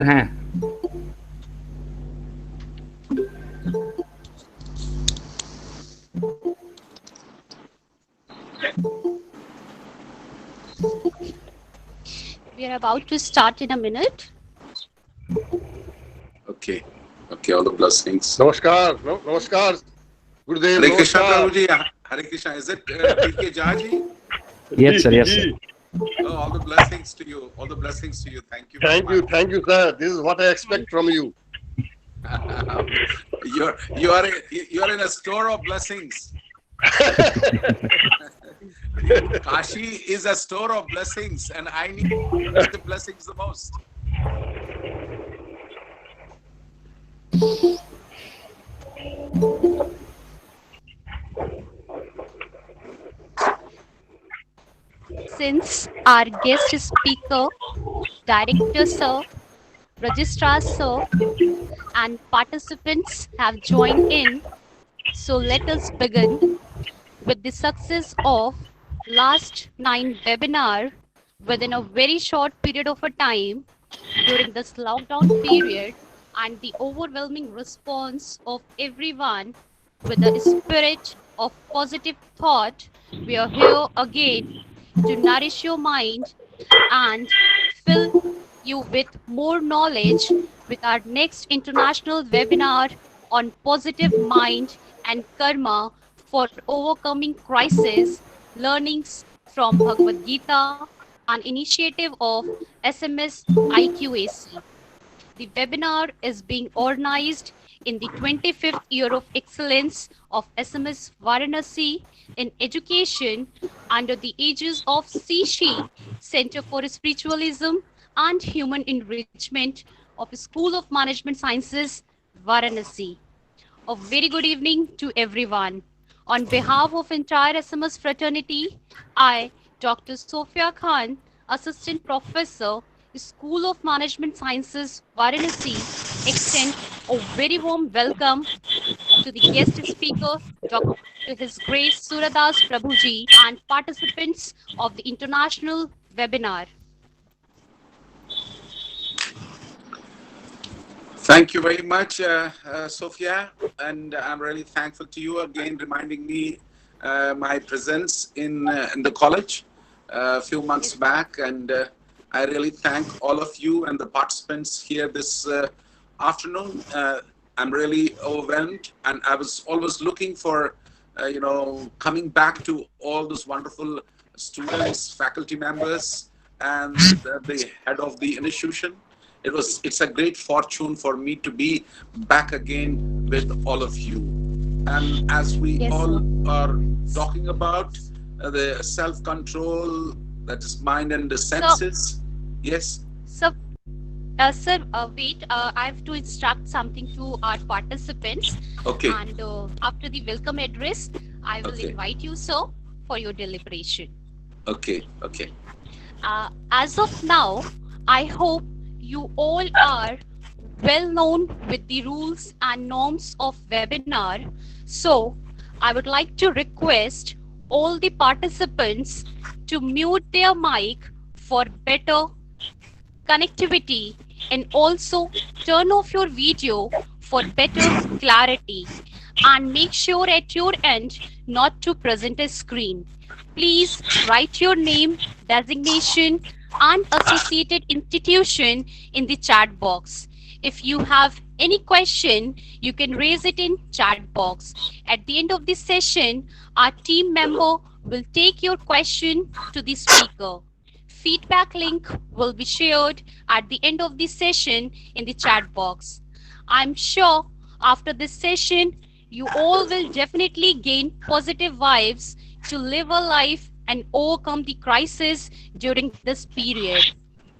हैं। We are about to start in a minute. Okay. Okay, all the blessings. Namaskar. Namaskar. Gurudev, Hare Krishna, namaskar. Prabhuji. Hare Krishna. Is it PK Jaji? Yes, sir. Yes, sir. Oh, all the blessings to you. All the blessings to you. Thank you. Thank you, sir. This is what I expect from you. You are in a store of blessings. Kashi is a store of blessings, and I need the blessings the most. Since our guest speaker, director sir, registrar sir, and participants have joined in, so let us begin with the success of last 9 webinar within a very short period of a time during this lockdown period, and the overwhelming response of everyone with the spirit of positive thought. We are here again to nourish your mind and fill you with more knowledge with our next international webinar on positive mind and karma for overcoming crisis, learnings from Bhagavad Gita, an initiative of SMS IQAC. The webinar is being organized in the 25th year of excellence of SMS Varanasi in education under the aegis of Shri, Center for Spiritualism and Human Enrichment of School of Management Sciences, Varanasi. A very good evening to everyone. On behalf of entire SMS fraternity, I, Dr. Sophia Khan, Assistant Professor, School of Management Sciences, Varanasi, extend a very warm welcome to the guest speaker, Dr. His Grace Suradas Prabhuji, and participants of the international webinar. Thank you very much, Sophia, and I'm really thankful to you again, reminding me my presence in the college a few months back, and I really thank all of you and the participants here this afternoon. I'm really overwhelmed, and I was always looking for, coming back to all those wonderful students, faculty members, and the head of the institution. It's a great fortune for me to be back again with all of you. And as we all are talking about the self-control, that is mind and the senses. Yes. Sir, wait, I have to instruct something to our participants. Okay. And after the welcome address, I will invite you, sir, for your deliberation. Okay. Okay. As of now, I hope you all are well known with the rules and norms of webinar. So I would like to request all the participants to mute their mic for better connectivity, and also turn off your video for better clarity, and make sure at your end not to present a screen. Please write your name, designation, and associated institution in the chat box. If you have any question, you can raise it in chat box. At the end of this session, our team member will take your question to the speaker. Feedback link will be shared at the end of this session in the chat box. I'm sure after this session, you all will definitely gain positive vibes to live a life and overcome the crisis during this period.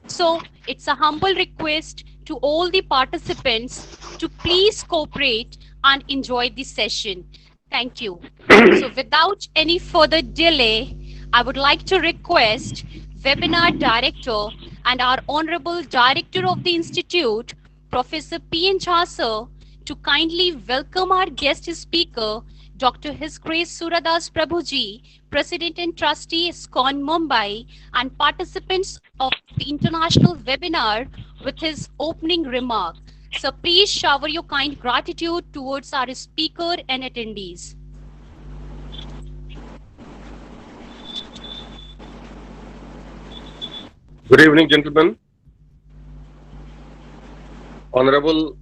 So it's a humble request to all the participants to please cooperate and enjoy this session. Thank you. So without any further delay, I would like to request webinar director and our honorable director of the institute, Professor P. N. Jha sir, to kindly welcome our guest speaker, Dr. His Grace Suradas Prabhuji, President and Trustee ISKCON Mumbai, and participants of the international webinar with his opening remark. So please shower your kind gratitude towards our speaker and attendees. Good evening, gentlemen. Honorable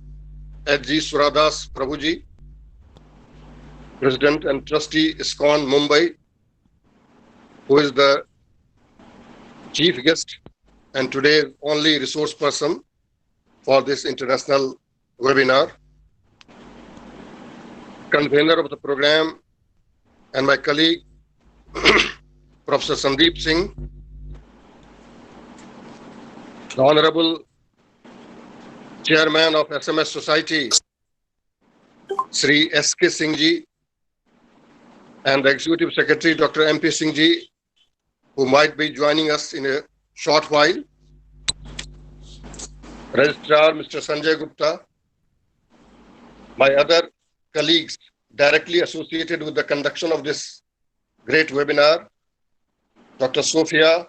H.G. Suradas Prabhuji, President and Trustee ISKCON Mumbai, who is the chief guest and today's only resource person for this international webinar, convener of the program, and my colleague, Professor Sandeep Singh, the Honorable Chairman of SMS Society, Shri S.K. Singh ji, and the Executive Secretary, Dr. M.P. Singh ji, who might be joining us in a short while, Registrar Mr. Sanjay Gupta, my other colleagues directly associated with the conduction of this great webinar, Dr. Sophia,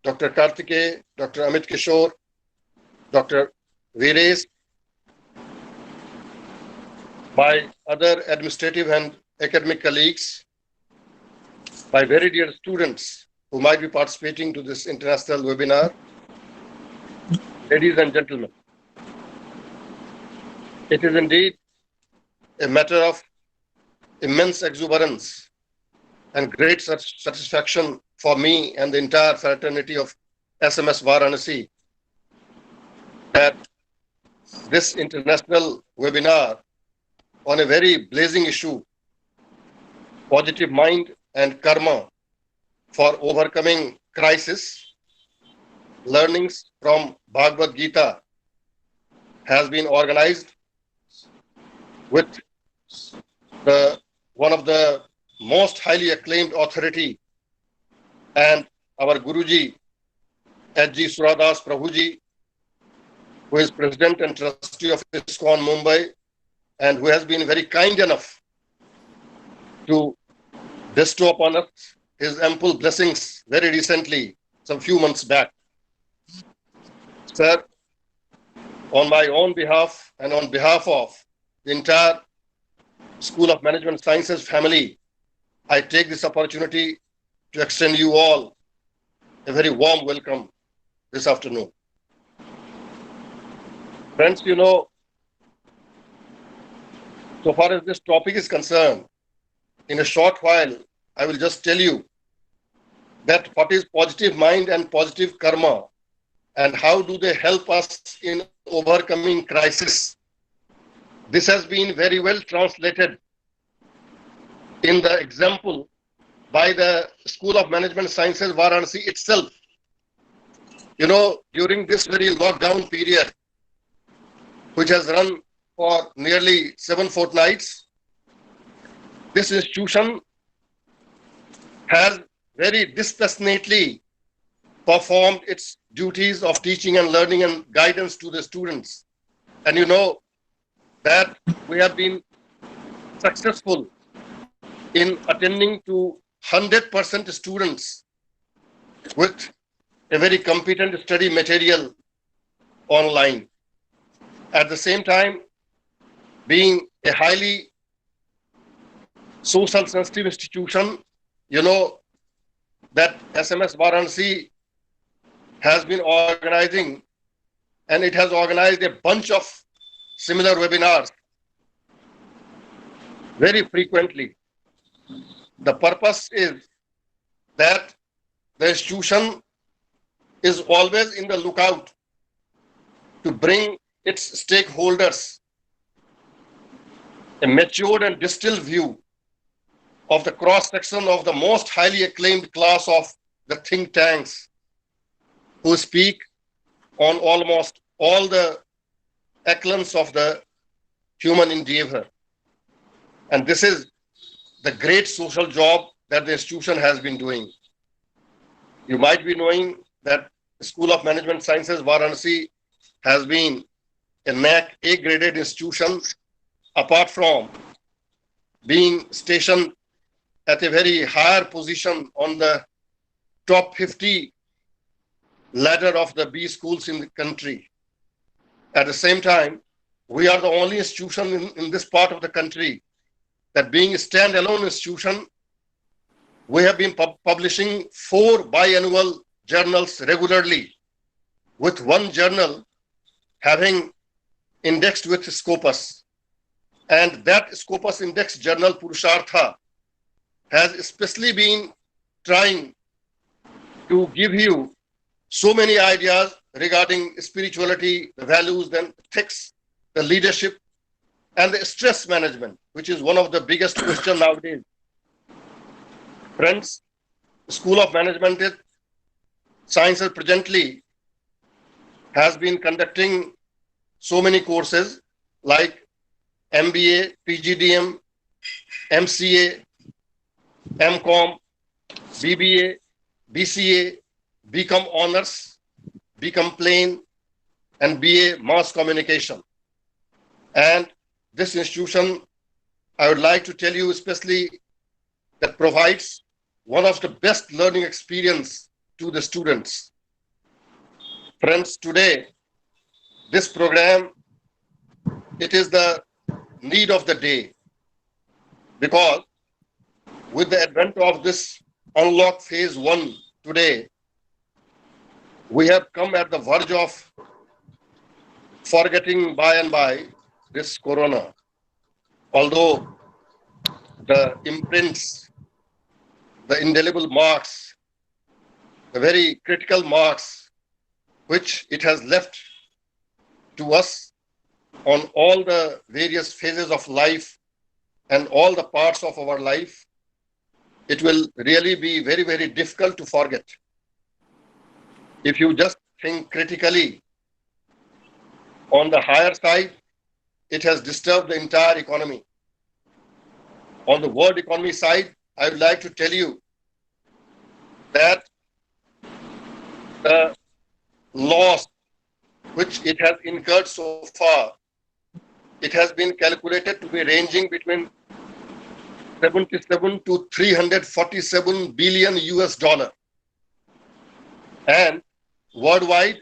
Dr. Karthike, Dr. Amit Kishore, Dr. Veeres, my other administrative and academic colleagues, my very dear students who might be participating to this international webinar, ladies and gentlemen. It is indeed a matter of immense exuberance and great satisfaction for me and the entire fraternity of SMS Varanasi that this international webinar on a very blazing issue, positive mind and karma for overcoming crisis, learnings from Bhagavad Gita, has been organized with one of the most highly acclaimed authority and our Guruji, H.G. Suradas Prabhuji, who is President and Trustee of ISKCON Mumbai, and who has been very kind enough to bestow upon us his ample blessings very recently, some few months back. Sir, on my own behalf and on behalf of the entire School of Management Sciences family, I take this opportunity to extend you all a very warm welcome this afternoon. Friends, you know, so far as this topic is concerned, in a short while, I will just tell you that what is positive mind and positive karma and how do they help us in overcoming crisis. This has been very well translated in the example by the School of Management Sciences Varanasi itself. You know, during this very lockdown period, which has run for nearly 7 fortnights, this institution has very dispassionately performed its duties of teaching and learning and guidance to the students. And you know that we have been successful in attending to 100% students with a very competent study material online. At the same time, being a highly social sensitive institution, you know that SMS Varanasi has been organizing, and it has organized a bunch of similar webinars very frequently. The purpose is that the institution is always in the lookout to bring its stakeholders a matured and distilled view of the cross-section of the most highly acclaimed class of the think tanks who speak on almost all the echelons of the human endeavor. And this is the great social job that the institution has been doing. You might be knowing that the School of Management Sciences Varanasi has been a NAC A-graded institution apart from being stationed at a very higher position on the top 50 ladder of the B schools in the country. At the same time, we are the only institution in this part of the country that, being a standalone institution, we have been publishing 4 biannual journals regularly, with one journal having indexed with Scopus. And that Scopus index journal, Purushartha, has especially been trying to give you so many ideas regarding spirituality, the values, the ethics, the leadership, and the stress management, which is one of the biggest questions nowadays. Friends, School of Management Sciences presently has been conducting so many courses like MBA, PGDM, MCA, MCOM, BBA, BCA, BCom Honors, BCom Plain, and BA Mass Communication. And this institution, I would like to tell you especially, that provides one of the best learning experience to the students. Friends, today, this program, it is the need of the day, because with the advent of this unlock phase 1 today, we have come at the verge of forgetting by and by this corona. Although the imprints, the indelible marks, the very critical marks which it has left to us on all the various phases of life and all the parts of our life, it will really be very, very difficult to forget. If you just think critically, on the higher side, it has disturbed the entire economy. On the world economy side, I would like to tell you that the loss which it has incurred so far, it has been calculated to be ranging between 77 to 347 billion US dollar. And worldwide,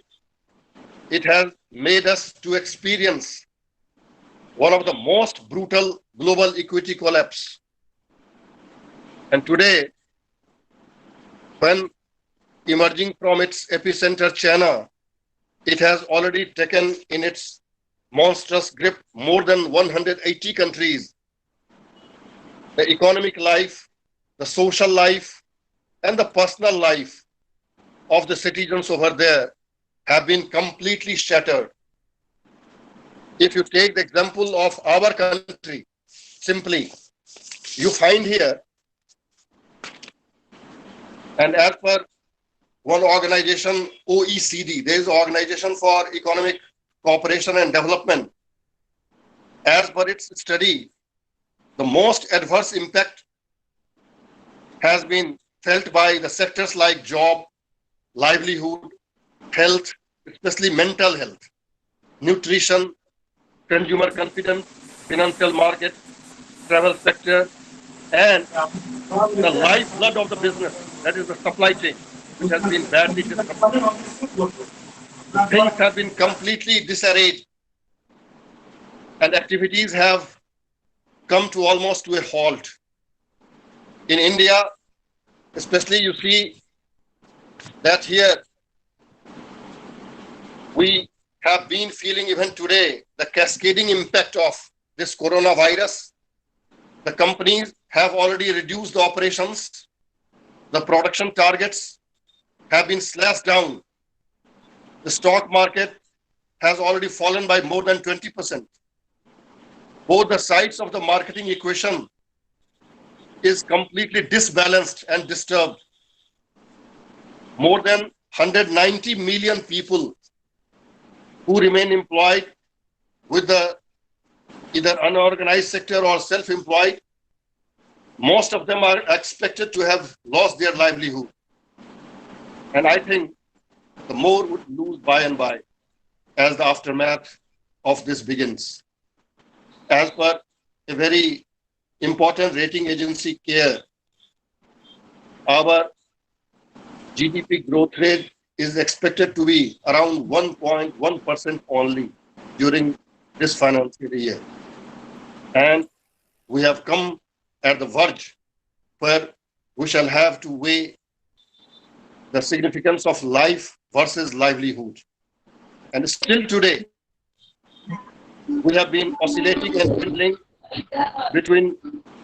it has made us to experience one of the most brutal global equity collapse. And today, when emerging from its epicenter, China, it has already taken in its monstrous grip more than 180 countries. The economic life, the social life, and the personal life of the citizens over there have been completely shattered. If you take the example of our country, simply, you find here, and as per one organization, OECD, there is an Organization for Economic Cooperation and Development. As per its study, the most adverse impact has been felt by the sectors like job, livelihood, health, especially mental health, nutrition, consumer confidence, financial market, travel sector, and the lifeblood of the business, that is the supply chain, which has been badly disrupted. Things have been completely disarrayed, and activities have come to almost to a halt. In India, especially, you see that here we have been feeling even today the cascading impact of this coronavirus. The companies have already reduced the operations. The production targets have been slashed down. The stock market has already fallen by more than 20%. Both the sides of the marketing equation is completely disbalanced and disturbed. More than 190 million people who remain employed with the either unorganized sector or self-employed, most of them are expected to have lost their livelihood. And I think the more would lose by and by as the aftermath of this begins. As per a very important rating agency CARE, our GDP growth rate is expected to be around 1.1% only during this financial year. And we have come at the verge where we shall have to weigh the significance of life versus livelihood. And still today, we have been oscillating and pending between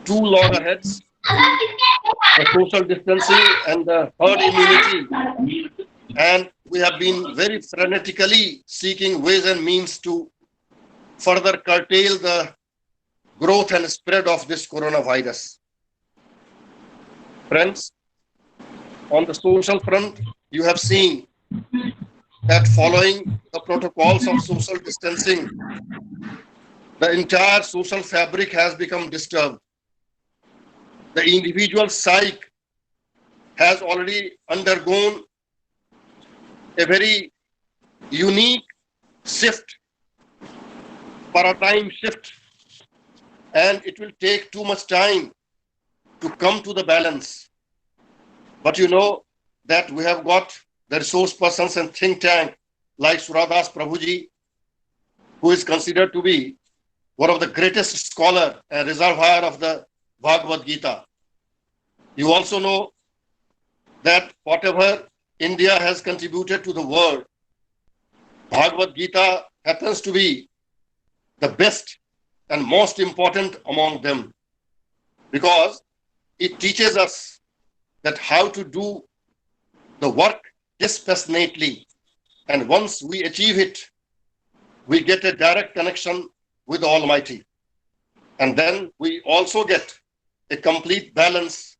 two loggerheads, the social distancing and the herd immunity. And we have been very frenetically seeking ways and means to further curtail the growth and spread of this coronavirus. Friends, on the social front, you have seen that following the protocols of social distancing, the entire social fabric has become disturbed. The individual psyche has already undergone a very unique shift, paradigm shift, and it will take too much time to come to the balance. But you know that we have got the resource persons and think tank like Suradas Prabhuji, who is considered to be one of the greatest scholar and reservoir of the Bhagavad Gita. You also know that whatever India has contributed to the world, Bhagavad Gita happens to be the best and most important among them, because it teaches us that how to do the work dispassionately, and once we achieve it, we get a direct connection with the Almighty, and then we also get a complete balance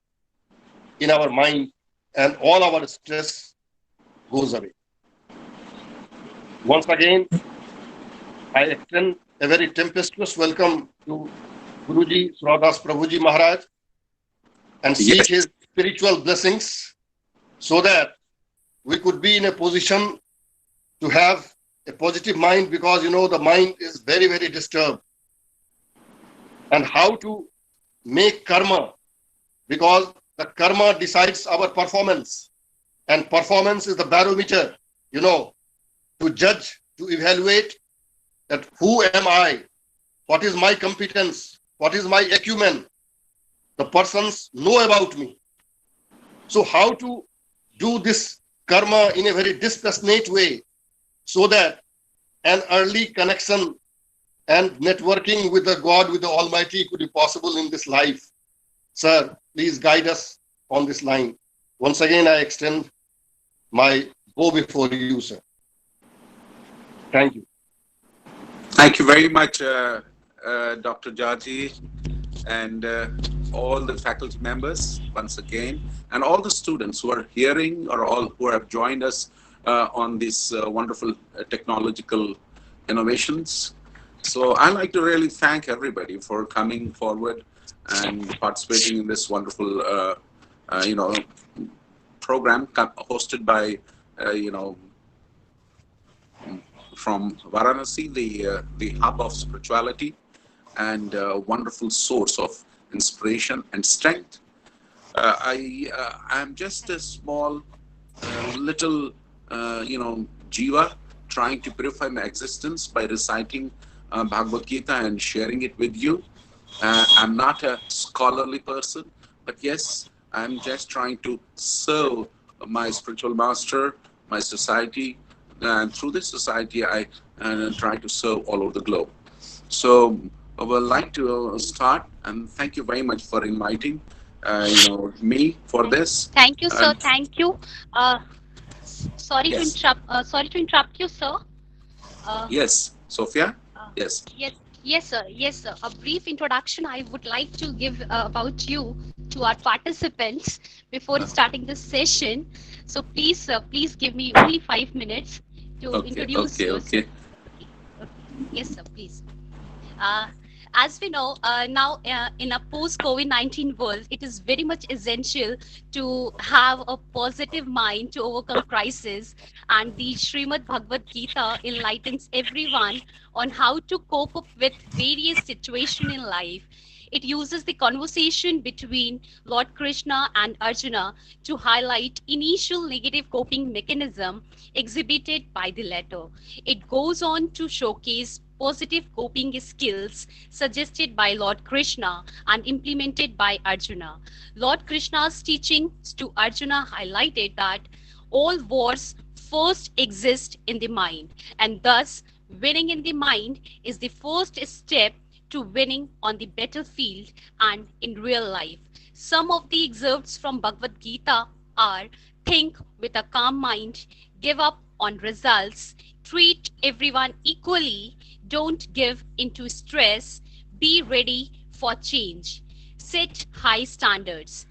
in our mind, and all our stress goes away. Once again, I extend a very tempestuous welcome to Guruji Suradas Prabhuji Maharaj and seek his spiritual blessings so that we could be in a position to have a positive mind, because you know the mind is very, very disturbed. And how to make karma, because the karma decides our performance, and performance is the barometer, you know, to judge, to evaluate that who am I, what is my competence, what is my acumen. The persons know about me. So how to do this karma in a very dispassionate way so that an early connection and networking with the God, with the Almighty could be possible in this life. Sir, please guide us on this line. Once again, I extend my bow before you, sir. Thank you. Thank you very much, Dr. Jaji, and all the faculty members once again, and all the students who are hearing or all who have joined us on these wonderful technological innovations. So I'd like to really thank everybody for coming forward and participating in this wonderful, program hosted by, from Varanasi, the hub of spirituality and a wonderful source of inspiration and strength. I'm just a small, little, jiva trying to purify my existence by reciting Bhagavad Gita and sharing it with you. I'm not a scholarly person, but yes, I'm just trying to serve my spiritual master, my society, and through this society, I try to serve all over the globe. So I would like to start, and thank you very much for inviting me for this. Thank you, sir. Thank you. Sorry Yes. to interrupt you, sir. Yes, Sophia. Yes. Yes, sir. Yes, sir. A brief introduction I would like to give about you to our participants before starting this session. So please, sir, please give me only 5 minutes to introduce you. Okay. Yes, sir, please. As we know, now in a post-COVID-19 world, it is very much essential to have a positive mind to overcome crisis. And the Srimad Bhagavad Gita enlightens everyone on how to cope up with various situations in life. It uses the conversation between Lord Krishna and Arjuna to highlight initial negative coping mechanism exhibited by the latter. It goes on to showcase positive coping skills suggested by Lord Krishna and implemented by Arjuna. Lord Krishna's teachings to Arjuna highlighted that all wars first exist in the mind, and thus winning in the mind is the first step to winning on the battlefield and in real life. Some of the excerpts from Bhagavad Gita are: think with a calm mind, give up on results, treat everyone equally, don't give into stress, be ready for change, set high standards.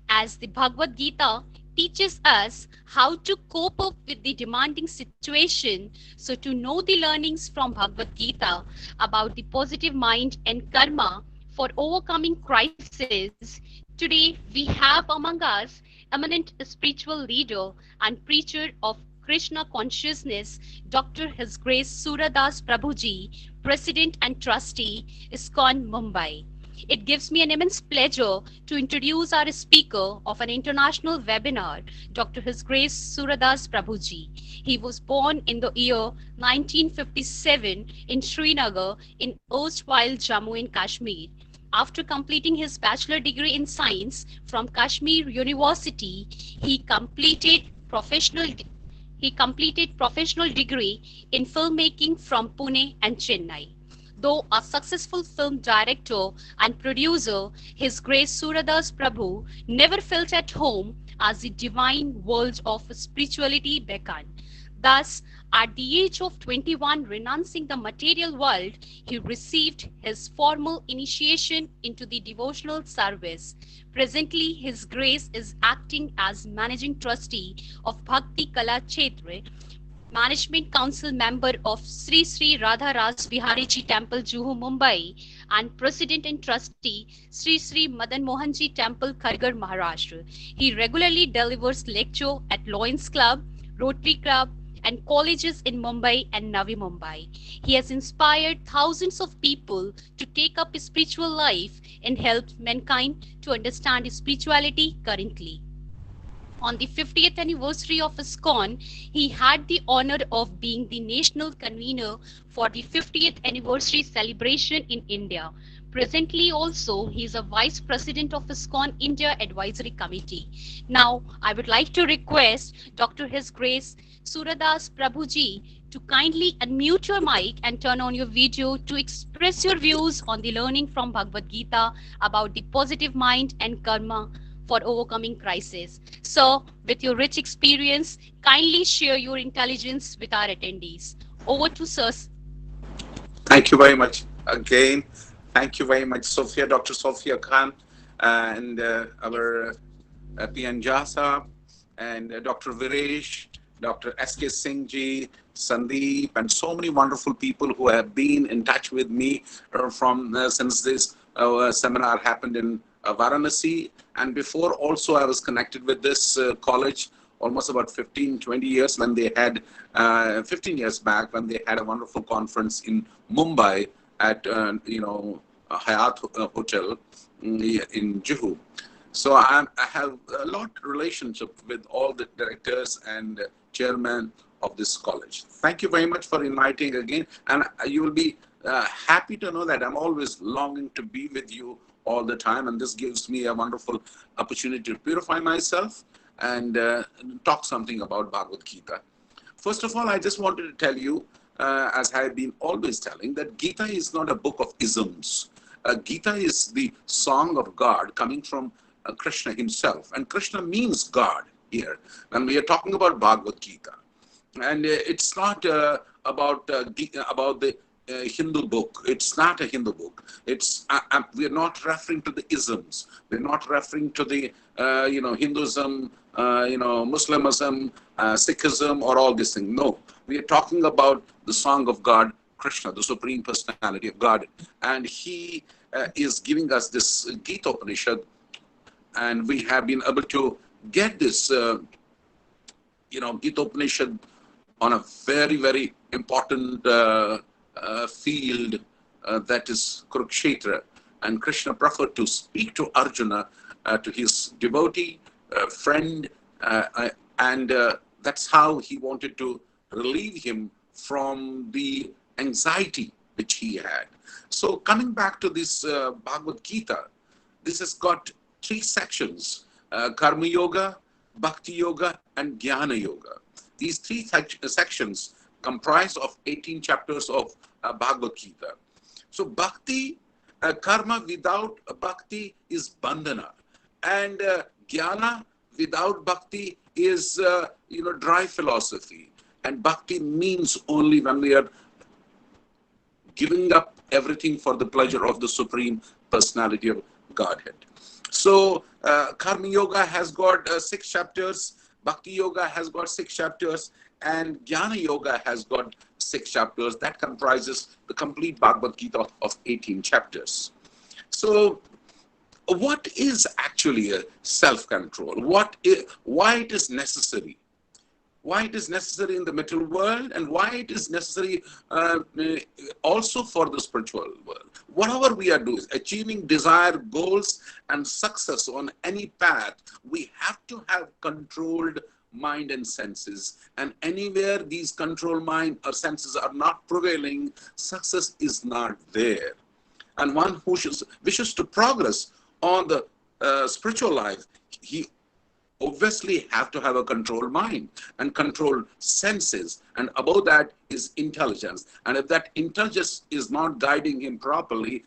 As the Bhagavad Gita teaches us how to cope up with the demanding situation. So, to know the learnings from Bhagavad Gita about the positive mind and karma for overcoming crisis, today we have among us eminent spiritual leader and preacher of Krishna consciousness, Dr. His Grace Suradas Prabhuji, President and Trustee, ISKCON Mumbai. It gives me an immense pleasure to introduce our speaker of an international webinar, Dr. His Grace Suradas Prabhuji. He was born in the year 1957 in Srinagar in erstwhile Jammu and Kashmir. After completing his bachelor degree in science from Kashmir University, he completed professional degree in filmmaking from Pune and Chennai. Though a successful film director and producer, His Grace Suradas Prabhu never felt at home as the divine world of spirituality beckoned. Thus, at the age of 21, renouncing the material world, he received his formal initiation into the devotional service. Presently, His Grace is acting as managing trustee of Bhakti Kala Kshetra, Management Council member of Sri Radha Ras Bihariji Temple, Juhu, Mumbai, and President and Trustee Sri Madan Mohanji Temple, Kharghar, Maharashtra. He regularly delivers lecture at Lions Club, Rotary Club, and colleges in Mumbai and Navi Mumbai. He has inspired thousands of people to take up spiritual life and helped mankind to understand spirituality currently. On the 50th anniversary of ISKCON, he had the honor of being the national convener for the 50th anniversary celebration in India. Presently also, he is a vice president of ISKCON India Advisory Committee. Now, I would like to request Dr. His Grace Suradas Prabhuji to kindly unmute your mic and turn on your video to express your views on the learning from Bhagavad Gita about the positive mind and karma for overcoming crisis. So, with your rich experience, kindly share your intelligence with our attendees. Over to Sir. Thank you very much again. Thank you very much, Sophia, Dr. Sophia Khan, and our PN Jasa, and Dr. Viresh, Dr. S.K. Singh ji, Sandeep, and so many wonderful people who have been in touch with me from since this seminar happened in Varanasi. And before also I was connected with this college almost about 20 years when they had, 15 years back when they had a wonderful conference in Mumbai at, Hyatt Hotel in Juhu. So I have a lot of relationship with all the directors and chairman of this college. Thank you very much for inviting again. And you will be happy to know that I'm always longing to be with you all the time. And this gives me a wonderful opportunity to purify myself and talk something about Bhagavad Gita. First of all, I just wanted to tell you, as I've been always telling, that Gita is not a book of isms. Gita is the song of God coming from Krishna himself. And Krishna means God here. And we are talking about Bhagavad Gita. And it's not about the Hindu book. It's not a Hindu book. It's we're not referring to the isms. We're not referring to the Hinduism, Muslimism, Sikhism, or all these things. No, we are talking about the song of God, Krishna, the Supreme Personality of God, and He is giving us this Gita Upanishad, and we have been able to get this, Gita Upanishad on a very, very important field that is Kurukshetra. and Krishna preferred to speak to Arjuna, to his devotee, friend, and that's how he wanted to relieve him from the anxiety which he had. So coming back to this Bhagavad Gita, this has got three sections: Karma Yoga, Bhakti Yoga, and Jnana Yoga. These three sections comprise of 18 chapters of Bhagavad Gita. So Bhakti, karma without Bhakti is bandhana, and Jnana without Bhakti is dry philosophy. And Bhakti means only when we are giving up everything for the pleasure of the Supreme Personality of Godhead. So Karma Yoga has got 6 chapters, Bhakti Yoga has got 6 chapters, and Jnana Yoga has got 6 chapters. That comprises the complete Bhagavad Gita of 18 chapters. So what is actually a self-control? Why it is necessary? Why it is necessary in the material world, and why it is necessary also for the spiritual world. Whatever we are doing, achieving desired goals and success on any path, we have to have controlled mind and senses. And anywhere these controlled mind or senses are not prevailing, success is not there. And one who wishes to progress on the spiritual life, he obviously have to have a controlled mind and controlled senses, and above that is intelligence. And if that intelligence is not guiding him properly,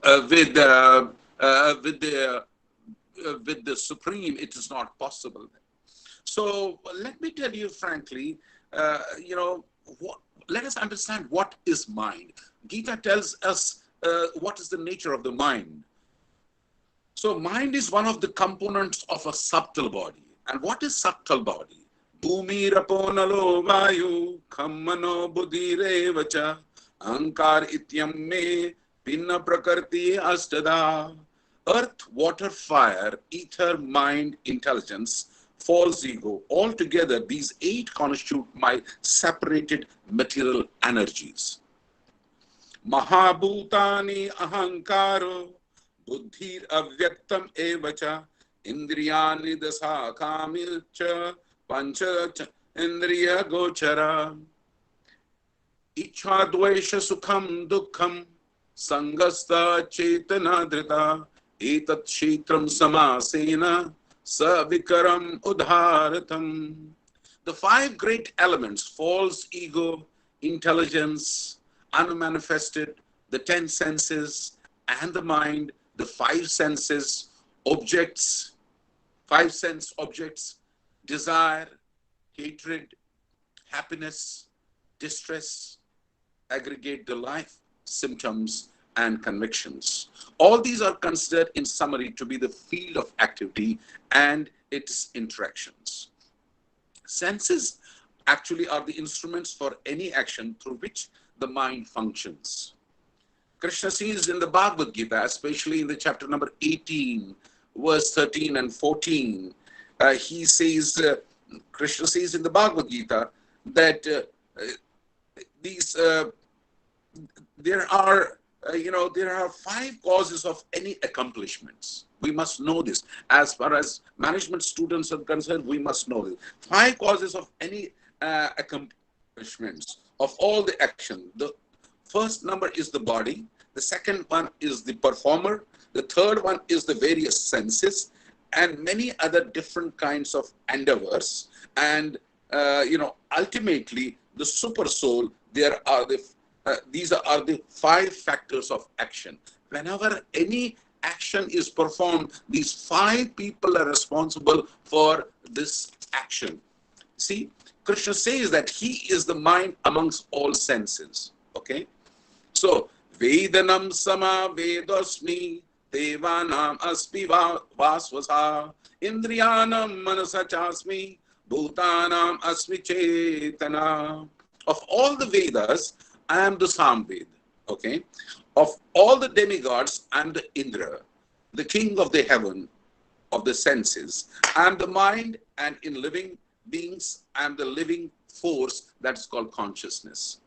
with the Supreme, it is not possible. So let me tell you frankly, let us understand what is mind. Gita tells us what is the nature of the mind. So mind is one of the components of a subtle body. And what is subtle body? Bhumi raponalo vayu khammano buddhire vacha ankar ityam me pinna prakarti astada. Earth, water, fire, ether, mind, intelligence, false ego. Altogether, these 8 constitute my separated material energies. Mahabhutani ahankaro buddhir avyaktam evacha indriyani dasa kamilcha pancha indriya gochara ichha dvesha sukham dukkham sangasta chetana drita etat kshetram samasena savikaram udharatam. The 5 great elements: false ego, intelligence, unmanifested, the 10 senses, and the mind, the 5 senses, objects, 5 sense objects: desire, hatred, happiness, distress, aggregate the life, symptoms, and convictions. All these are considered in summary to be the field of activity and its interactions. Senses actually are the instruments for any action through which the mind functions. Krishna says in the Bhagavad Gita, especially in the chapter number 18, verse 13 and 14, Krishna says in the Bhagavad Gita that there are 5 causes of any accomplishments. We must know this. As far as management students are concerned, we must know this. 5 causes of any accomplishments of all the action. The first number is the body. The second one is the performer. The third one is the various senses, and many other different kinds of endeavors. And ultimately, the super soul. These are the 5 factors of action. Whenever any action is performed, these 5 people are responsible for this action. See, Krishna says that he is the mind amongst all senses. Okay? So, Vedanam sama vedosmi devanam aspi vasvasa indriyanam manasachasmi bhutanam asmi chetana. Of all the Vedas, I am the Samved. Okay? Of all the demigods, I am the Indra, the king of the heaven, of the senses. I am the mind, and in living beings, I am the living force that's called consciousness.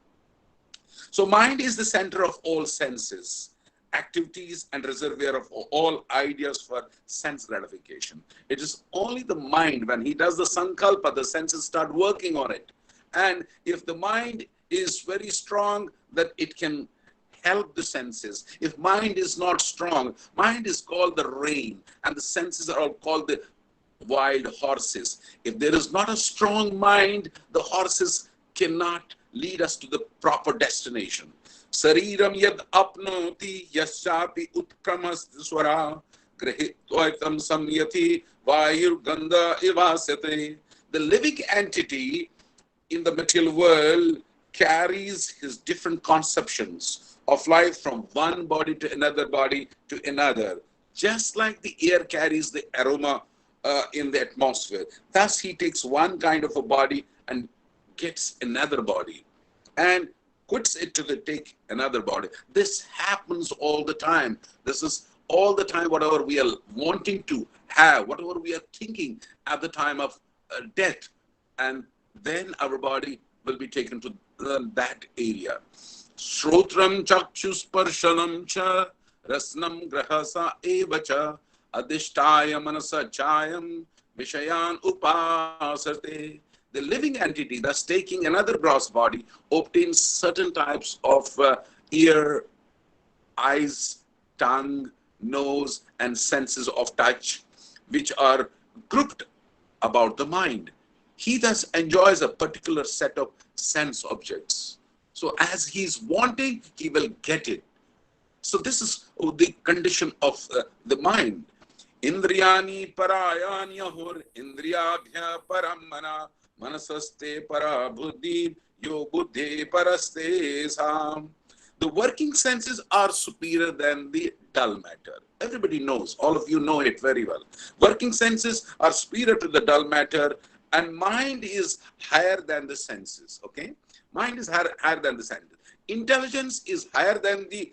So mind is the center of all senses, activities, and reservoir of all ideas for sense gratification. It is only the mind, when he does the sankalpa, the senses start working on it. And if the mind is very strong, that it can help the senses. If mind is not strong, mind is called the rain, and the senses are all called the wild horses. If there is not a strong mind, the horses cannot lead us to the proper destination. Sariram yad apnoti yasyapi utkramas swara grihitvam samyati vayur gandha ivasyate. The living entity in the material world carries his different conceptions of life from one body to another, just like the air carries the aroma in the atmosphere. Thus, he takes one kind of a body and gets another body and quits it to take another body. This happens all the time. This is all the time, whatever we are wanting to have, whatever we are thinking at the time of death, and then our body will be taken to that area. Shrotram chakshusparshanam cha rasnam grahasa evacha adhishtaya manasa chayam vishayan upasate. The living entity, thus taking another gross body, obtains certain types of ear, eyes, tongue, nose, and senses of touch, which are grouped about the mind. He thus enjoys a particular set of sense objects. So as he's wanting, he will get it. So this is the condition of the mind. Indriyani parayani ahur indriyabhya paramana manasaste para buddhi yo buddhi paraste sam. The working senses are superior than the dull matter. Everybody knows, all of you know it very well. Working senses are superior to the dull matter, and mind is higher than the senses, okay? Mind is higher than the senses. Intelligence is higher than the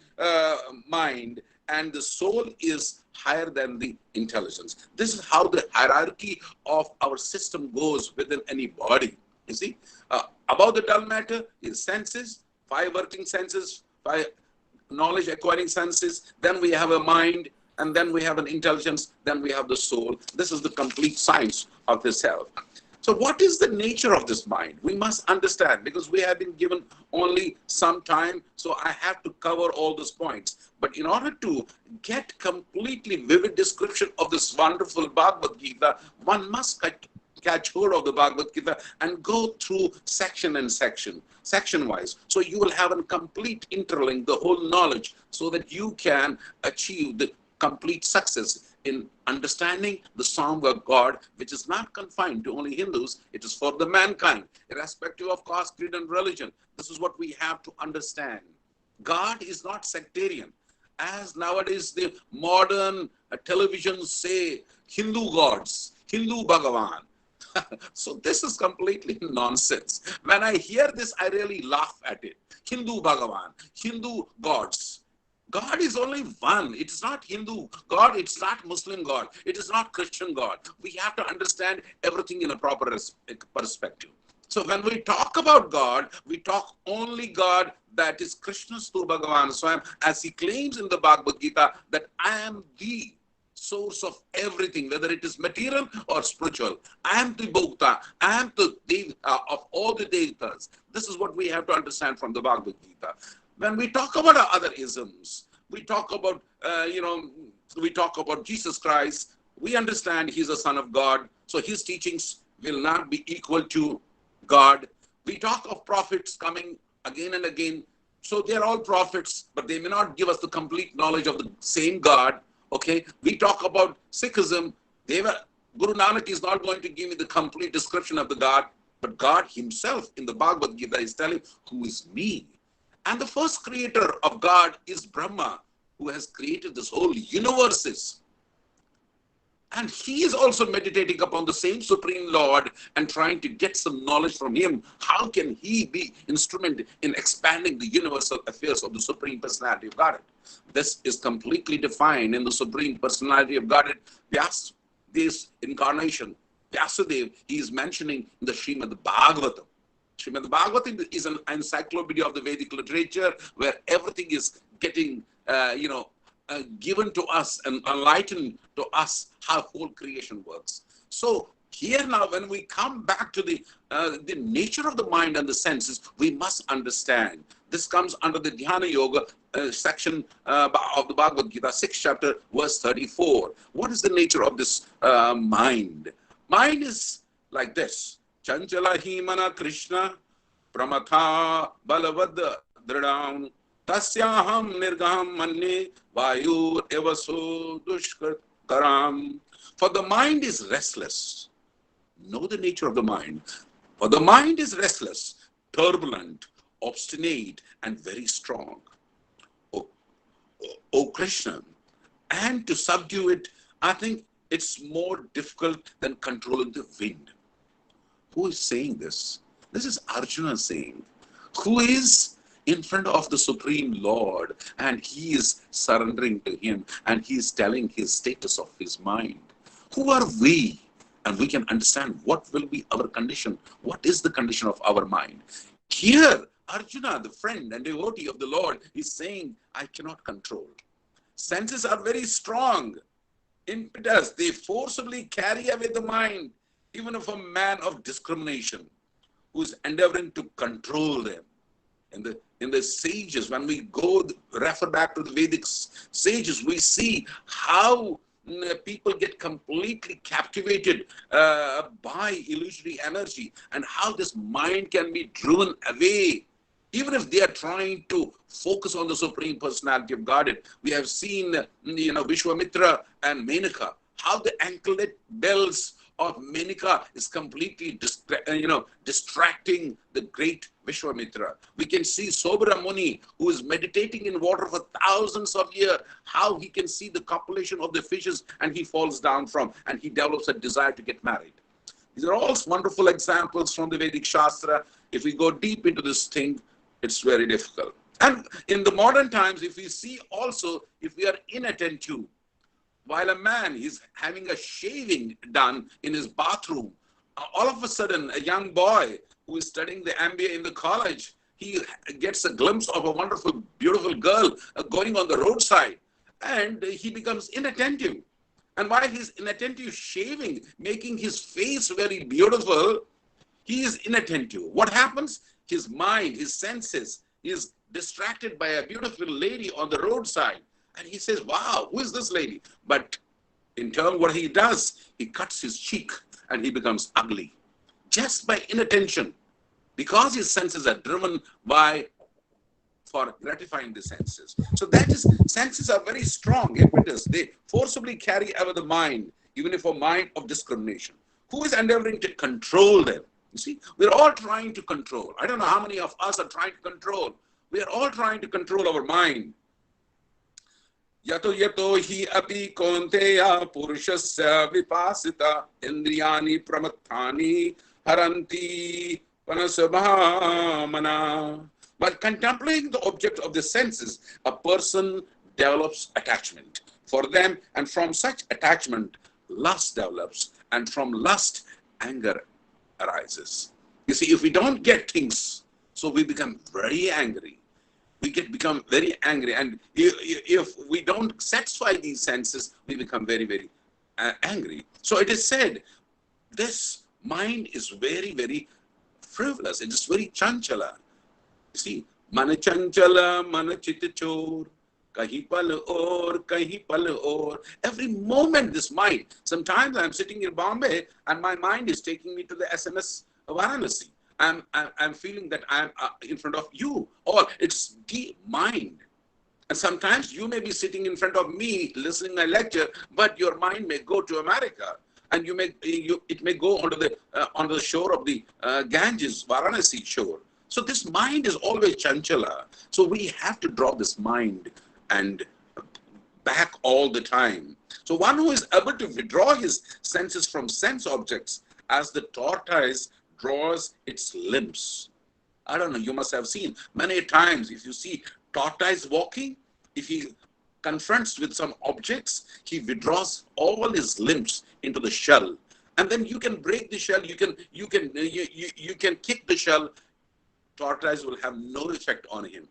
mind, and the soul is higher than the intelligence. This is how the hierarchy of our system goes within any body. You see, above the dull matter is senses, 5 working senses, 5 knowledge acquiring senses, then we have a mind, and then we have an intelligence, then we have the soul. This is the complete science of the self. So what is the nature of this mind? We must understand, because we have been given only some time, so I have to cover all those points. But in order to get completely vivid description of this wonderful Bhagavad Gita, one must catch hold of the Bhagavad Gita and go through section wise. So you will have a complete interlink, the whole knowledge, so that you can achieve the complete success in understanding the song of God, which is not confined to only Hindus. It is for the mankind, irrespective of caste, creed, and religion. This is what we have to understand. God is not sectarian. As nowadays the modern televisions say, Hindu gods, Hindu Bhagavan. So this is completely nonsense. When I hear this, I really laugh at it. Hindu Bhagavan, Hindu gods. God is only one. It is not Hindu God. It's not Muslim God. It is not Christian God. We have to understand everything in a proper perspective. So when we talk about God, we talk only God that is Krishna Stu Bhagavan Swayam, as he claims in the Bhagavad Gita that I am the source of everything, whether it is material or spiritual. I am the Bhokta. I am the Deva of all the Devatas. This is what we have to understand from the Bhagavad Gita. When we talk about other isms, we talk about, we talk about Jesus Christ. We understand he's a son of God, so his teachings will not be equal to God. We talk of prophets coming again and again. So they're all prophets, but they may not give us the complete knowledge of the same God. Okay, we talk about Sikhism. Guru Nanak is not going to give me the complete description of the God, but God himself in the Bhagavad Gita is telling who is me. And the first creator of God is Brahma, who has created this whole universes. And he is also meditating upon the same Supreme Lord and trying to get some knowledge from him. How can he be instrument in expanding the universal affairs of the Supreme Personality of Godhead? This is completely defined in the Supreme Personality of Godhead. This incarnation, Vyasadeva, he is mentioning in the Srimad Bhagavatam. Srimad Bhagavatam is an encyclopedia of the Vedic literature where everything is getting, given to us and enlightened to us how whole creation works. So here now, when we come back to the nature of the mind and the senses, we must understand. This comes under the Dhyana Yoga section of the Bhagavad Gita, 6th chapter, verse 34. What is the nature of this mind? Mind is like this. Chanchala himana Krishna pramatha balavad dridam tasyaham nirgam manne vayur evaso dushkaram. For the mind is restless. Know the nature of the mind. For the mind is restless, turbulent, obstinate, and very strong. O Krishna, and to subdue it, I think it's more difficult than controlling the wind. Who is saying this? This is Arjuna saying, who is in front of the Supreme Lord, and he is surrendering to him, and he is telling his status of his mind. Who are we? And we can understand what will be our condition. What is the condition of our mind? Here, Arjuna, the friend and devotee of the Lord, is saying, I cannot control. Senses are very strong. Impetus, they forcibly carry away the mind, even of a man of discrimination who is endeavoring to control them. In the sages, when we go refer back to the Vedic sages, we see how people get completely captivated by illusory energy, and how this mind can be driven away, even if they are trying to focus on the Supreme Personality of Godhead. We have seen, Vishwamitra and Menaka, how the anklet bells of Menaka is completely distracting the great Vishwamitra. We can see Sobara Muni, who is meditating in water for thousands of years, how he can see the copulation of the fishes and he falls down from, and he develops a desire to get married. These are all wonderful examples from the Vedic Shastra. If we go deep into this thing, it's very difficult. And in the modern times, if we see also, if we are inattentive, while a man is having a shaving done in his bathroom, all of a sudden, a young boy who is studying the MBA in the college, he gets a glimpse of a wonderful, beautiful girl going on the roadside, and he becomes inattentive. And while he's inattentive shaving, making his face very beautiful, he is inattentive. What happens? His mind, his senses, is distracted by a beautiful lady on the roadside. And he says, wow, who is this lady? But in turn, what he does, he cuts his cheek and he becomes ugly. Just by inattention, because his senses are driven for gratifying the senses. So that is, senses are very strong impetus. They forcibly carry over the mind, even if a mind of discrimination. Who is endeavoring to control them? You see, we're all trying to control. I don't know how many of us are trying to control. We are all trying to control our mind. Yato hi api konteya purushasya vipasita indriyani pramathani haranti panasabhamana. While contemplating the object of the senses, a person develops attachment for them, and from such attachment, lust develops, and from lust, anger arises. You see, if we don't get things, so we become very angry. We become very angry, and if we don't satisfy these senses, we become very, very angry. So it is said, this mind is very, very frivolous. It is very chanchala. You see, mana chanchala, mana chitachor, kahi pal or. Every moment, this mind. Sometimes I'm sitting in Bombay, and my mind is taking me to the SMS Varanasi. I'm feeling that I'm in front of you, or it's the mind. And sometimes you may be sitting in front of me listening to a lecture, but your mind may go to America, and it may go onto the shore of the Ganges, Varanasi shore. So this mind is always chanchala. So we have to draw this mind and back all the time. So one who is able to withdraw his senses from sense objects, as the tortoise draws its limbs. I don't know, you must have seen many times, if you see tortoise walking, if he confronts with some objects, he withdraws all his limbs into the shell. And then you can break the shell, you can kick the shell, tortoise will have no effect on him.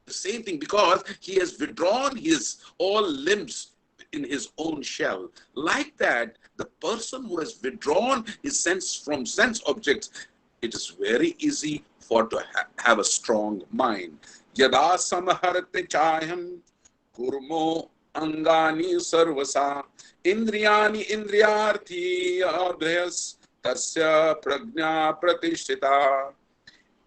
The same thing, because he has withdrawn his all limbs in his own shell. Like that, the person who has withdrawn his sense from sense objects, it is very easy for to have a strong mind. Yada samaharate chayam kurmo angani sarvasa indriyani indriyarthi abhyas tasya prajna pratishtita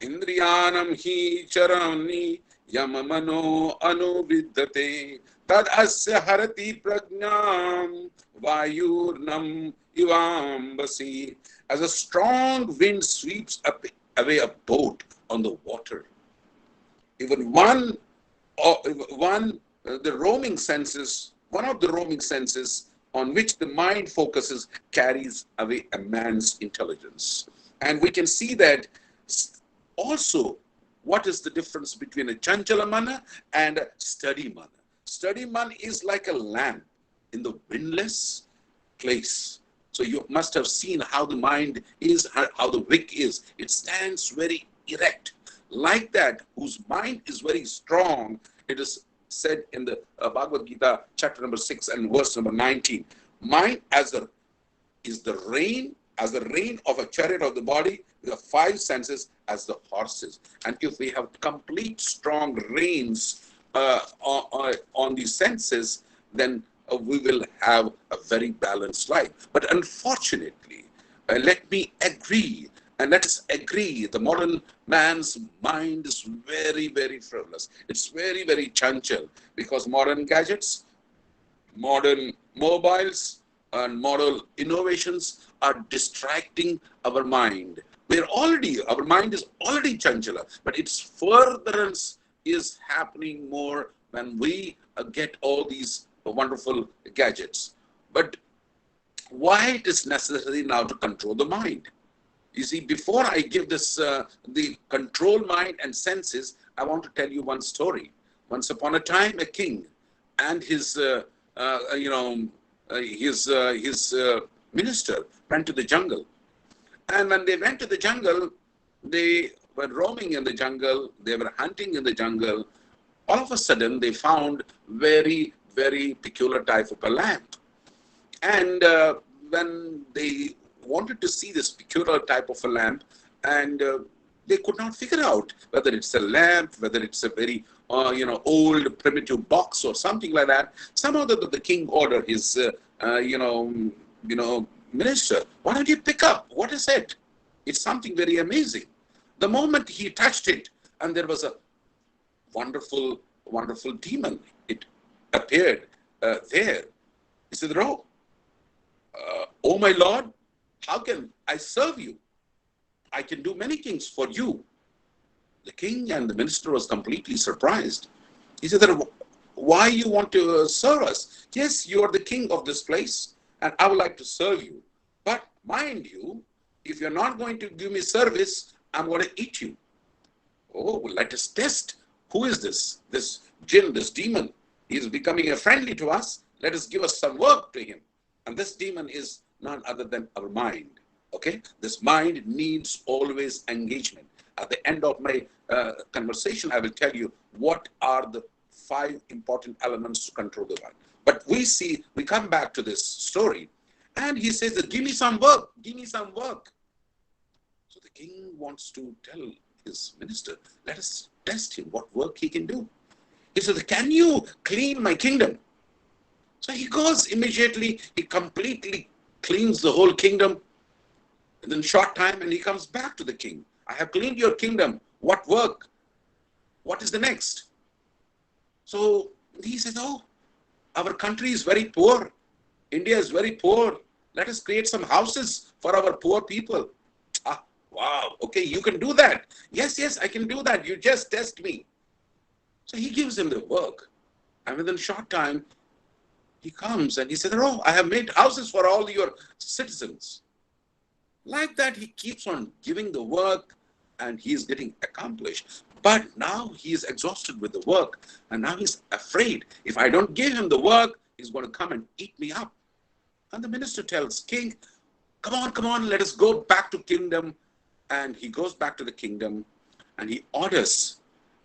indriyanam hi charani yamamano anuviddhate tad asya harati prajnam vayurnam ivambasi. As a strong wind sweeps away a boat on the water, even one of the roaming senses on which the mind focuses carries away a man's intelligence. And we can see that also. What is the difference between a chanchala mana and a steady mana? Steady mana is like a lamp in the windless place. So you must have seen how the mind is, how the wick is. It stands very erect. Like that, whose mind is very strong, it is said in the Bhagavad Gita, chapter number 6 and verse number 19. Mind is the rein of a chariot of the body, the five senses as the horses. And if we have complete strong reins on these senses, then we will have a very balanced life. But unfortunately, let us agree, the modern man's mind is very, very frivolous. It's very, very chanchal, because modern gadgets, modern mobiles, and modern innovations are distracting our mind. Our mind is already chanchala, but its furtherance is happening more when we get all these wonderful gadgets. But why it is necessary now to control the mind? You see, before I give this, the control mind and senses, I want to tell you one story. Once upon a time, a king and his minister went to the jungle. And when they went to the jungle, they were roaming in the jungle, they were hunting in the jungle. All of a sudden, they found very, very peculiar type of a lamp. And when they wanted to see this peculiar type of a lamp, and they could not figure out whether it's a lamp, whether it's a very old primitive box or something like that. Somehow the king ordered his minister, why don't you pick up? What is it? It's something very amazing. The moment he touched it, and there was a wonderful, wonderful demon. It appeared there. He said, oh my Lord, how can I serve you? I can do many things for you. The king and the minister was completely surprised. He said, why you want to serve us? Yes, you are the king of this place, and I would like to serve you. But mind you, if you're not going to give me service, I'm going to eat you. Oh, well, let us test. Who is this? This jinn, this demon. He's becoming a friendly to us. Let us give us some work to him. And this demon is none other than our mind. Okay? This mind needs always engagement. At the end of my conversation, I will tell you what are the 5 important elements to control the mind. But we come back to this story, and he says, give me some work, give me some work. So the king wants to tell his minister, let us test him, what work he can do. He says, can you clean my kingdom? So he goes immediately, he completely cleans the whole kingdom in a short time, and he comes back to the king. I have cleaned your kingdom. What work? What is the next? So he says, oh, our country is very poor. India is very poor. Let us create some houses for our poor people. Ah, wow. Okay, you can do that. Yes, yes, I can do that. You just test me. So he gives him the work. And within a short time, he comes and he says, oh, I have made houses for all your citizens. Like that, he keeps on giving the work, and he is getting accomplished. But now he is exhausted with the work, and now he's afraid. If I don't give him the work, he's going to come and eat me up. And the minister tells king, come on, let us go back to kingdom. And he goes back to the kingdom. and he orders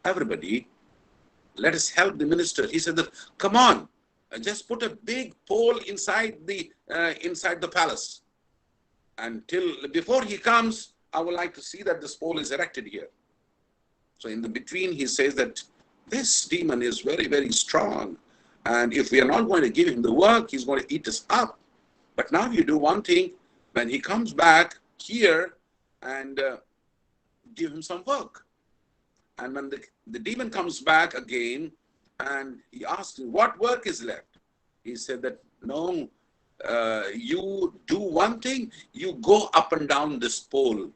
everybody, let us help the minister. He said that, come on, just put a big pole inside the palace. Until before he comes, I would like to see that this pole is erected here. So in the between, he says that this demon is very, very strong. And if we are not going to give him the work, he's going to eat us up. But now you do one thing, when he comes back here and give him some work. And when the demon comes back again and he asks him, what work is left? He said that, no, you do one thing, you go up and down this pole.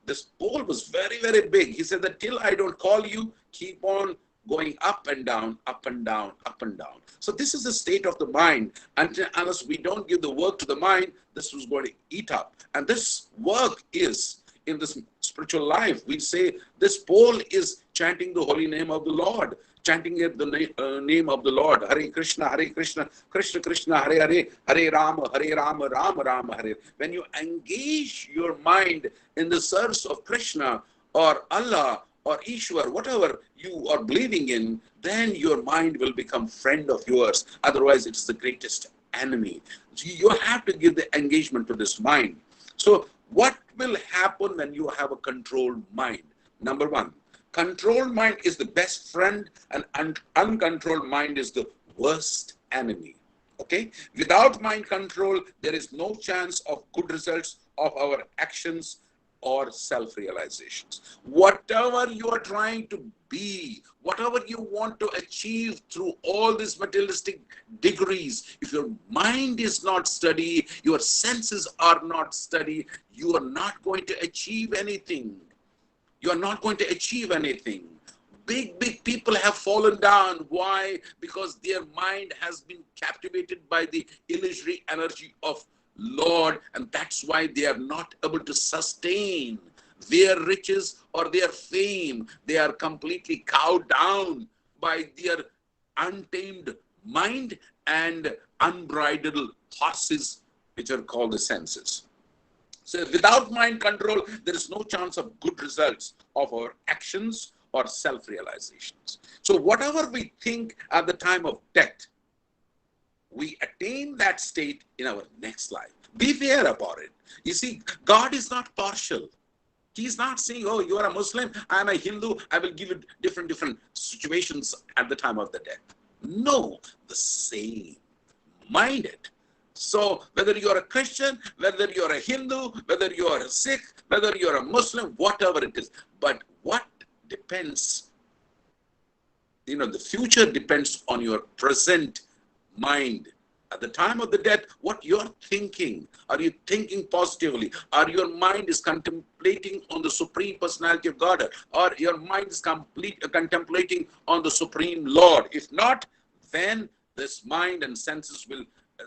This pole was very, very big. He said that till I don't call you, keep on going up and down, up and down, up and down. So this is the state of the mind. Unless we don't give the work to the mind, this was going to eat up. And this work is in this spiritual life. We say this pole is chanting the holy name of the Lord, chanting the name of the Lord. Hare Krishna, Krishna Krishna, Hare Hare, Hare Rama, Rama Rama, Hare. When you engage your mind in the service of Krishna or Allah or Ishwar, whatever you are believing in, then your mind will become friend of yours. Otherwise, it's the greatest enemy. So you have to give the engagement to this mind. So what will happen when you have a controlled mind? Number one, controlled mind is the best friend, and uncontrolled mind is the worst enemy. Okay? Without mind control, there is no chance of good results of our actions or self-realizations. Whatever you are trying to be, whatever you want to achieve through all these materialistic degrees, if your mind is not steady, your senses are not steady, you are not going to achieve anything. You are not going to achieve anything. Big people have fallen down. Why? Because their mind has been captivated by the illusory energy of Lord, and that's why they are not able to sustain their riches or their fame. They are completely cowed down by their untamed mind and unbridled horses, which are called the senses. So without mind control, there is no chance of good results of our actions or self-realizations. So whatever we think at the time of death, we attain that state in our next life. Be fair about it. You see, God is not partial. He's not saying, oh, you are a Muslim, I'm a Hindu, I will give you different situations at the time of the death. No, the same. Mind it. So whether you're a Christian, whether you're a Hindu, whether you're a Sikh, whether you're a Muslim, whatever it is. But what depends, the future depends on your present mind. At the time of the death, what you're thinking. Are you thinking positively? Are your mind is contemplating on the Supreme Personality of God? Or your mind is contemplating on the Supreme Lord? If not, then this mind and senses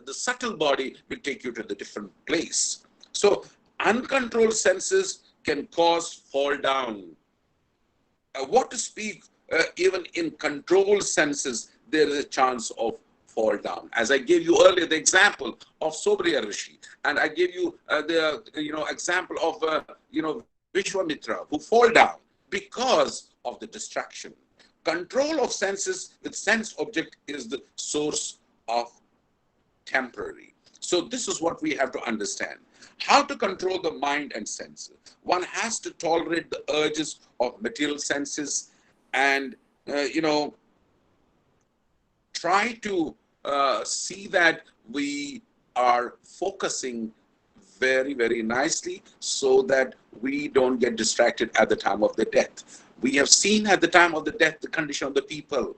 the subtle body will take you to the different place. So uncontrolled senses can cause fall down. What to speak, even in controlled senses, there is a chance of fall down. As I gave you earlier, the example of Sobriya Rishi, and I gave you the example of Vishwamitra, who fall down because of the distraction. Control of senses with sense object is the source of temporary. So this is what we have to understand. How to control the mind and senses. One has to tolerate the urges of material senses and, try to see that we are focusing very, very nicely so that we don't get distracted at the time of the death. We have seen at the time of the death the condition of the people.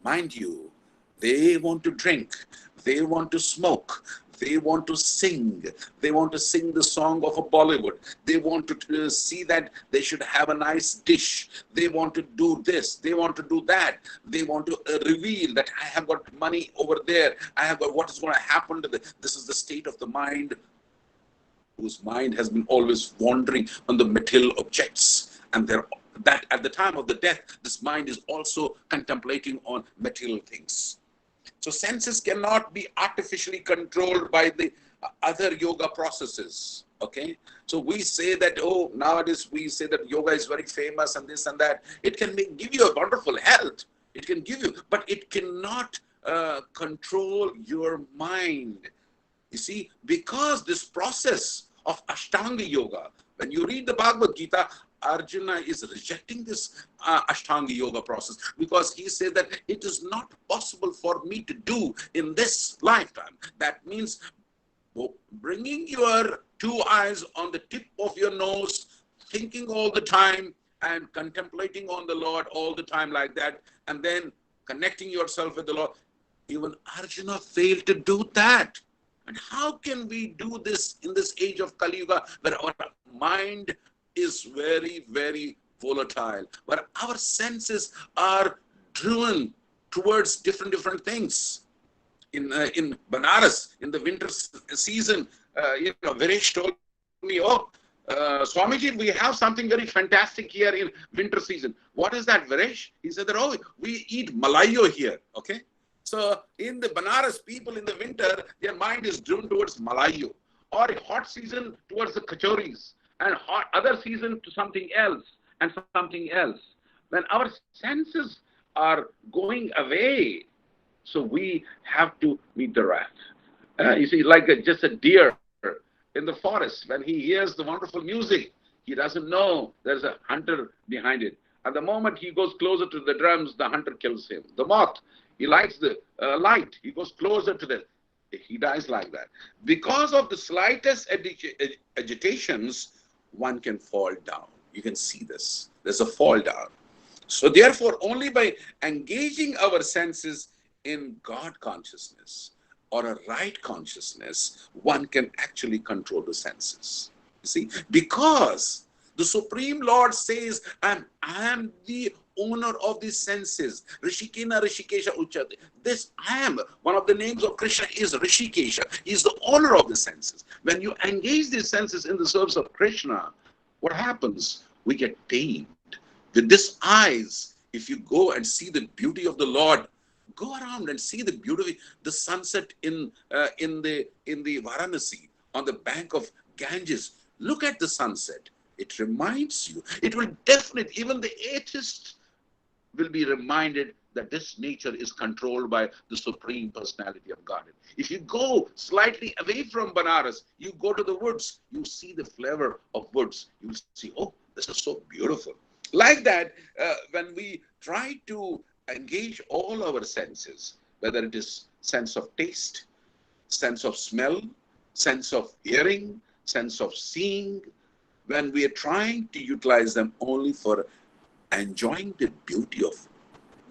Mind you, they want to drink, they want to smoke, they want to sing. They want to sing the song of a Bollywood. They want to see that they should have a nice dish. They want to do this. They want to do that. They want to reveal that I have got money over there. I have got what is going to happen to this is the state of the mind, whose mind has been always wandering on the material objects. And that at the time of the death, this mind is also contemplating on material things. So senses cannot be artificially controlled by the other yoga processes. Okay, so we say that, oh, nowadays we say that yoga is very famous and this and that. It can give you a wonderful health. It can give you, but it cannot control your mind. You see, because this process of Ashtanga Yoga, when you read the Bhagavad Gita, Arjuna is rejecting this Ashtanga Yoga process because he said that it is not possible for me to do in this lifetime. That means bringing your two eyes on the tip of your nose, thinking all the time and contemplating on the Lord all the time like that, and then connecting yourself with the Lord. Even Arjuna failed to do that. And how can we do this in this age of Kali Yuga, where our mind is very, very volatile, where our senses are driven towards different things? In Banaras, in the winter season, Viresh told me, oh, Swamiji, we have something very fantastic here in winter season. What is that, Viresh? He said that, oh, we eat malayo here, okay? So in the Banaras, people in the winter, their mind is driven towards malayo, or a hot season towards the kachoris, and other season to something else, and something else. When our senses are going away, so we have to meet the wrath. You see, like just a deer in the forest, when he hears the wonderful music, he doesn't know there's a hunter behind it. At the moment he goes closer to the drums, the hunter kills him. The moth, he likes the light, he goes closer to the, he dies like that. Because of the slightest agitations, one can fall down. You can see this. There's a fall down. So therefore, only by engaging our senses in God consciousness or a right consciousness, one can actually control the senses. You see, because the Supreme Lord says, I am the owner of these senses. Rishikena Rishikesha Uchate. This I am. One of the names of Krishna is Rishikesha. He is the owner of the senses. When you engage these senses in the service of Krishna, what happens? We get tamed. With these eyes, if you go and see the beauty of the Lord, go around and see the beauty, the sunset in the Varanasi on the bank of Ganges. Look at the sunset. It reminds you. It will definitely, even the atheist will be reminded that this nature is controlled by the Supreme Personality of Godhead. If you go slightly away from Banaras, you go to the woods, you see the flavor of woods. You see, oh, this is so beautiful. Like that, when we try to engage all our senses, whether it is sense of taste, sense of smell, sense of hearing, sense of seeing, when we are trying to utilize them only for enjoying the beauty of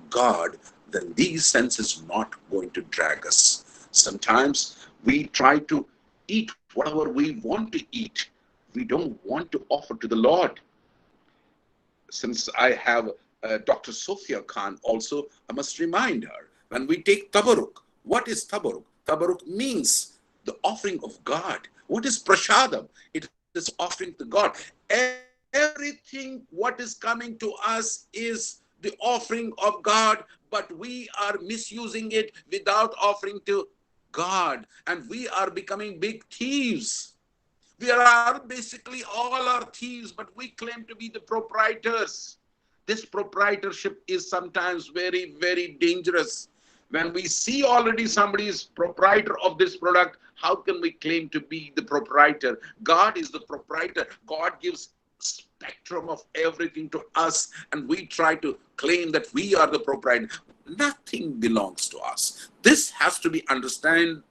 God, then these senses are not going to drag us. Sometimes we try to eat whatever we want to eat. We don't want to offer to the Lord. Since I have Dr. Sophia Khan also, I must remind her, when we take tabaruk, what is tabaruk? Tabaruk means the offering of God. What is prashadam? It is offering to God. Everything what is coming to us is the offering of God, but we are misusing it without offering to God, and we are becoming big thieves. We are basically all are thieves, but we claim to be the proprietors. This proprietorship is sometimes very, very dangerous. When we see already somebody is proprietor of this product, how can we claim to be the proprietor? God is the proprietor. God gives spectrum of everything to us, and we try to claim that we are the proprietor. Nothing belongs to us. This has to be understood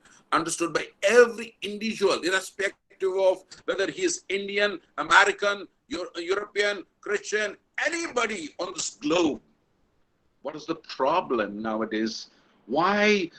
by every individual, irrespective of whether he is Indian, American, European, Christian, anybody on this globe. What is the problem nowadays? Why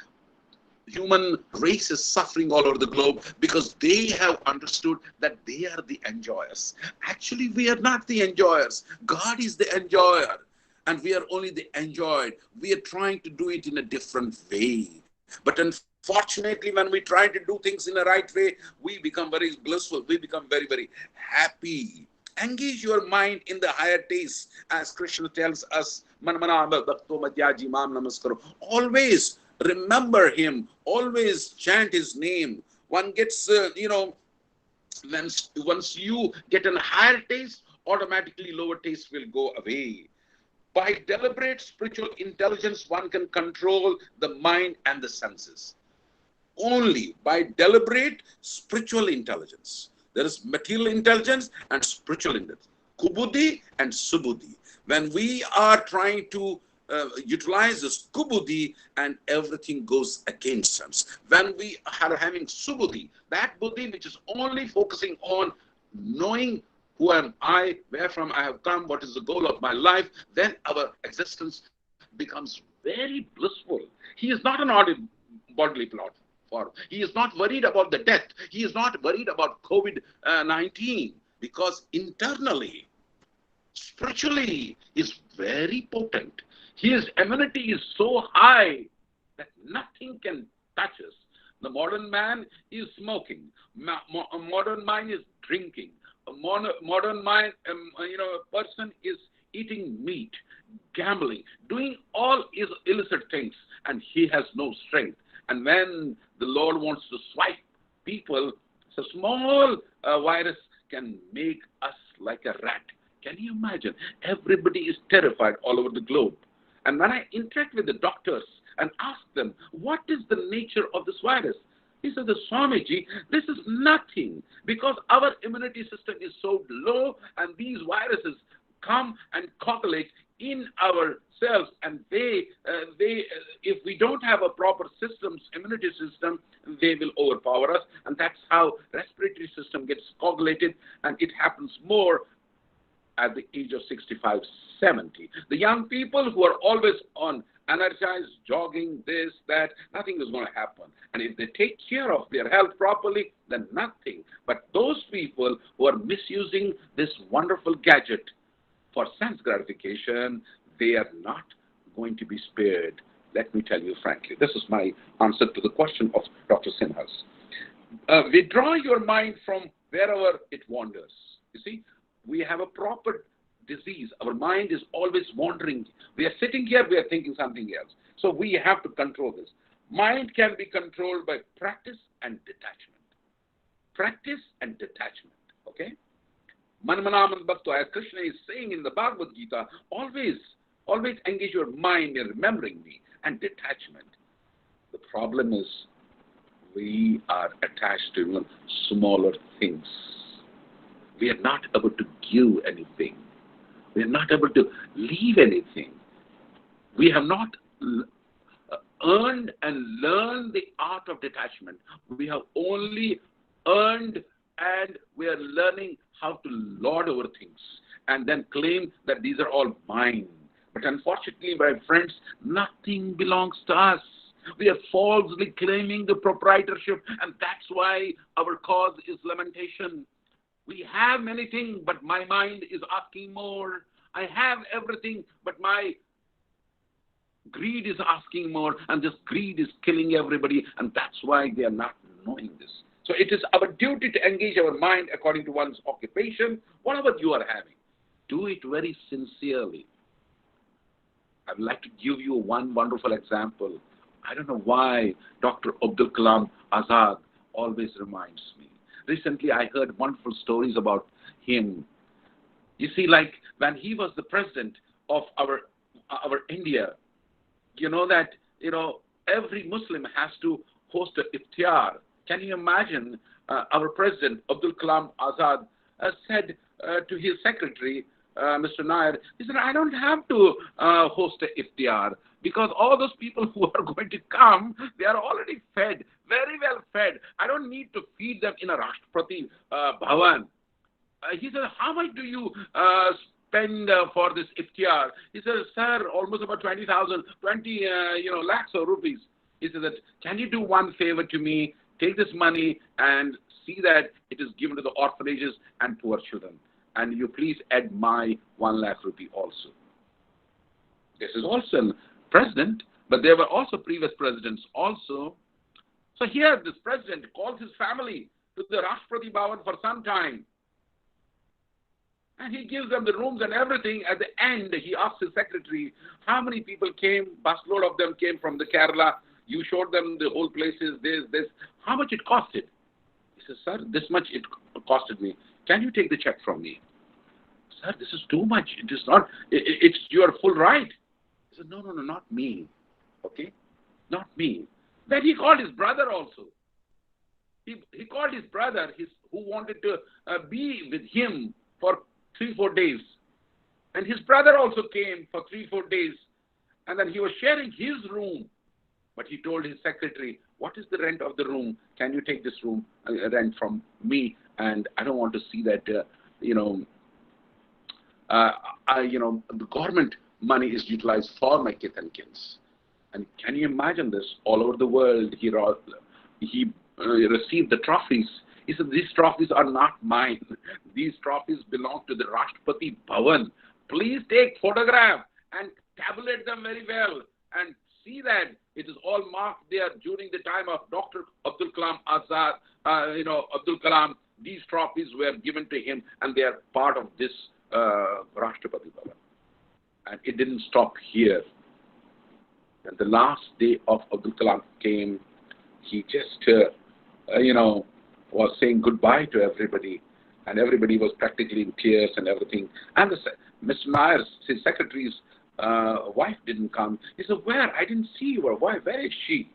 human race is suffering all over the globe? Because they have understood that they are the enjoyers. Actually, we are not the enjoyers. God is the enjoyer, and we are only the enjoyed. We are trying to do it in a different way. But unfortunately, when we try to do things in a right way, we become very blissful. We become very, very happy. Engage your mind in the higher taste, as Krishna tells us. Always remember him. Always chant his name. One gets, Once you get a higher taste, automatically lower taste will go away. By deliberate spiritual intelligence, one can control the mind and the senses. Only by deliberate spiritual intelligence. There is material intelligence and spiritual intelligence. Kubudhi and subudhi. When we are trying to utilize this kubudhi, and everything goes against us. When we are having subudhi, that buddhi which is only focusing on knowing who am I, where from I have come, what is the goal of my life, then our existence becomes very blissful. He is not an bodily plot. He is not worried about the death. He is not worried about COVID-19 because internally, spiritually, is very potent. His immunity is so high that nothing can touch us. The modern man is smoking. Modern man is drinking. A modern mind, a person is eating meat, gambling, doing all his illicit things, and he has no strength. And when the Lord wants to swipe people, a small virus can make us like a rat. Can you imagine? Everybody is terrified all over the globe. And when I interact with the doctors and ask them, what is the nature of this virus? He said, Swamiji, this is nothing because our immunity system is so low and these viruses come and copulate in our cells, and they if we don't have a proper immunity system, they will overpower us, and that's how respiratory system gets coagulated, and it happens more at the age of 65, 70. The young people who are always on energized, jogging, this, that, nothing is going to happen. And if they take care of their health properly, then nothing. But those people who are misusing this wonderful gadget for sense gratification, they are not going to be spared. Let me tell you frankly. This is my answer to the question of Dr. Sinha's. Withdraw your mind from wherever it wanders. You see, we have a proper disease. Our mind is always wandering. We are sitting here, we are thinking something else. So we have to control this. Mind can be controlled by practice and detachment. Practice and detachment. Okay? Manmanaman Bhakto, as Krishna is saying in the Bhagavad Gita, always engage your mind in remembering me and detachment. The problem is we are attached to even smaller things. We are not able to give anything. We are not able to leave anything. We have not earned and learned the art of detachment. We have only earned and we are learning how to lord over things and then claim that these are all mine. But unfortunately, my friends, nothing belongs to us. We are falsely claiming the proprietorship, and that's why our cause is lamentation. We have many things, but my mind is asking more. I have everything, but my greed is asking more, and this greed is killing everybody, and that's why they are not knowing this. So it is our duty to engage our mind according to one's occupation, whatever you are having. Do it very sincerely. I would like to give you one wonderful example. I don't know why Dr. Abdul Kalam Azad always reminds me. Recently, I heard wonderful stories about him. You see, like when he was the president of our India, you know that every Muslim has to host an iftar. Can you imagine? Our president Abdul Kalam Azad said to his secretary, Mr. Nair, he said, I don't have to host an iftar because all those people who are going to come, they are already fed, very well fed. I don't need to feed them in a Rashtrapati Bhavan. He said, how much do you spend for this iftar? He said, sir, almost about 20 lakhs of rupees. He said, can you do one favor to me? Take this money and see that it is given to the orphanages and poor children. And you please add my 1 lakh rupee also. This is also president, but there were also previous presidents also. So here this president calls his family to the Rashtrapati Bhavan for some time. And he gives them the rooms and everything. At the end, he asks his secretary, how many people came? Busload of them came from the Kerala. You showed them the whole places, this. How much it costed? He says, sir, this much it costed me. Can you take the check from me? Sir, this is too much. It is not, it's your full right. He said, no, no, no, not me. Okay? Not me. Then he called his brother also. He called his brother who wanted to be with him for 3-4 days. And his brother also came for 3-4 days. And then he was sharing his room. But he told his secretary, what is the rent of the room? Can you take this room rent from me? And I don't want to see that, the government money is utilized for my kith and kins. And can you imagine this? All over the world, he received the trophies. He said, these trophies are not mine. These trophies belong to the Rashtrapati Bhavan. Please take photograph and tabulate them very well and see that it is all marked there during the time of Dr. Abdul Kalam Azad, Abdul Kalam. These trophies were given to him and they are part of this Rashtrapati Bhavan. And it didn't stop here. And the last day of Abdul Kalam came, he just, was saying goodbye to everybody. And everybody was practically in tears and everything. And Mr. Nayar's, his secretary's wife didn't come. He said, where? I didn't see your wife. Where is she?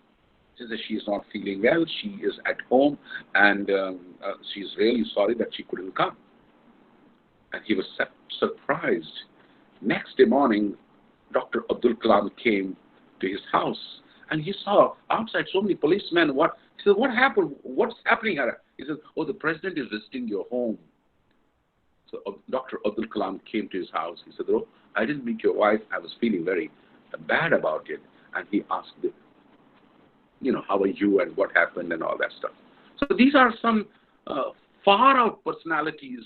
She said she is not feeling well. She is at home. And she's really sorry that she couldn't come. And he was surprised. Next day morning, Dr. Abdul Kalam came to his house. And he saw outside so many policemen. He said, what happened? What's happening here? He said, oh, the president is visiting your home. So Dr. Abdul Kalam came to his house. He said, oh, I didn't meet your wife. I was feeling very bad about it. And he asked, how are you and what happened and all that stuff. So these are some far out personalities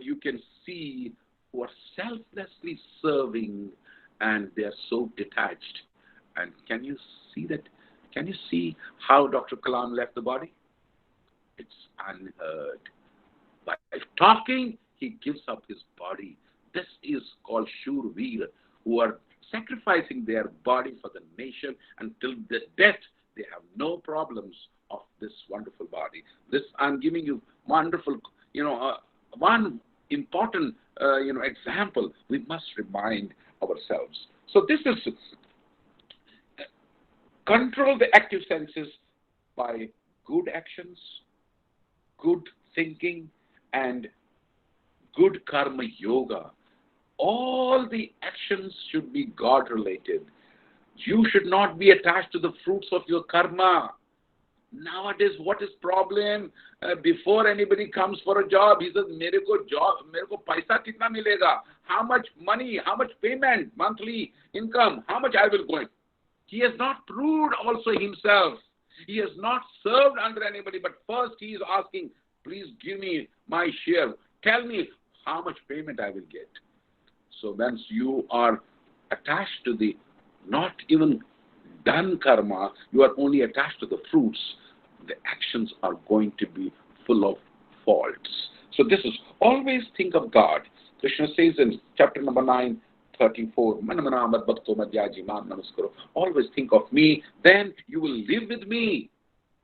you can see who are selflessly serving and they are so detached. And can you see that? Can you see how Dr. Kalam left the body? It's unheard. By talking, he gives up his body. This is called Shurveer, who are sacrificing their body for the nation until the death. They have no problems of this wonderful body. This, I'm giving you wonderful, one important, example. We must remind ourselves. So this is control the active senses by good actions, good thinking, and good karma yoga. All the actions should be God-related. You should not be attached to the fruits of your karma. Nowadays, what is problem? Before anybody comes for a job, he says, "Mere ko paisa kitna milega? How much money? How much payment? Monthly income? How much I will go in?" He has not proved also himself. He has not served under anybody, but first he is asking, please give me my share. Tell me how much payment I will get. So once you are attached to the not even done karma, you are only attached to the fruits, the actions are going to be full of faults. So this is, always think of God. Krishna says in chapter number 9, 34, always think of me, then you will live with me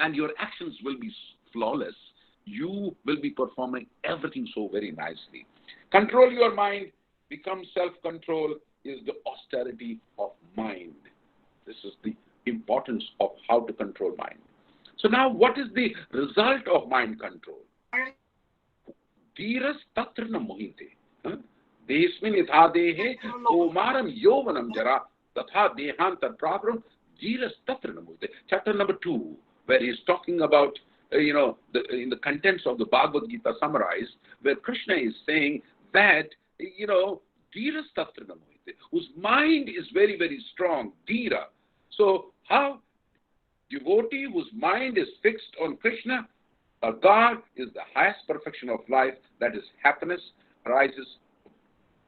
and your actions will be flawless. You will be performing everything so very nicely. Control your mind, become self-control is the austerity of mind. This is the importance of how to control mind. So now what is the result of mind control? Dhiras tatra na mohite. Desmin itha dehe omaram yovanam jara tatha dehantar prabram dhiras tatra na mohite. Chapter number 2, where he is talking about, in the contents of the Bhagavad Gita summarized, where Krishna is saying that, dhiras tatra na mohite, whose mind is very, very strong, dhira. So how devotee whose mind is fixed on Krishna, or God, is the highest perfection of life, that is happiness,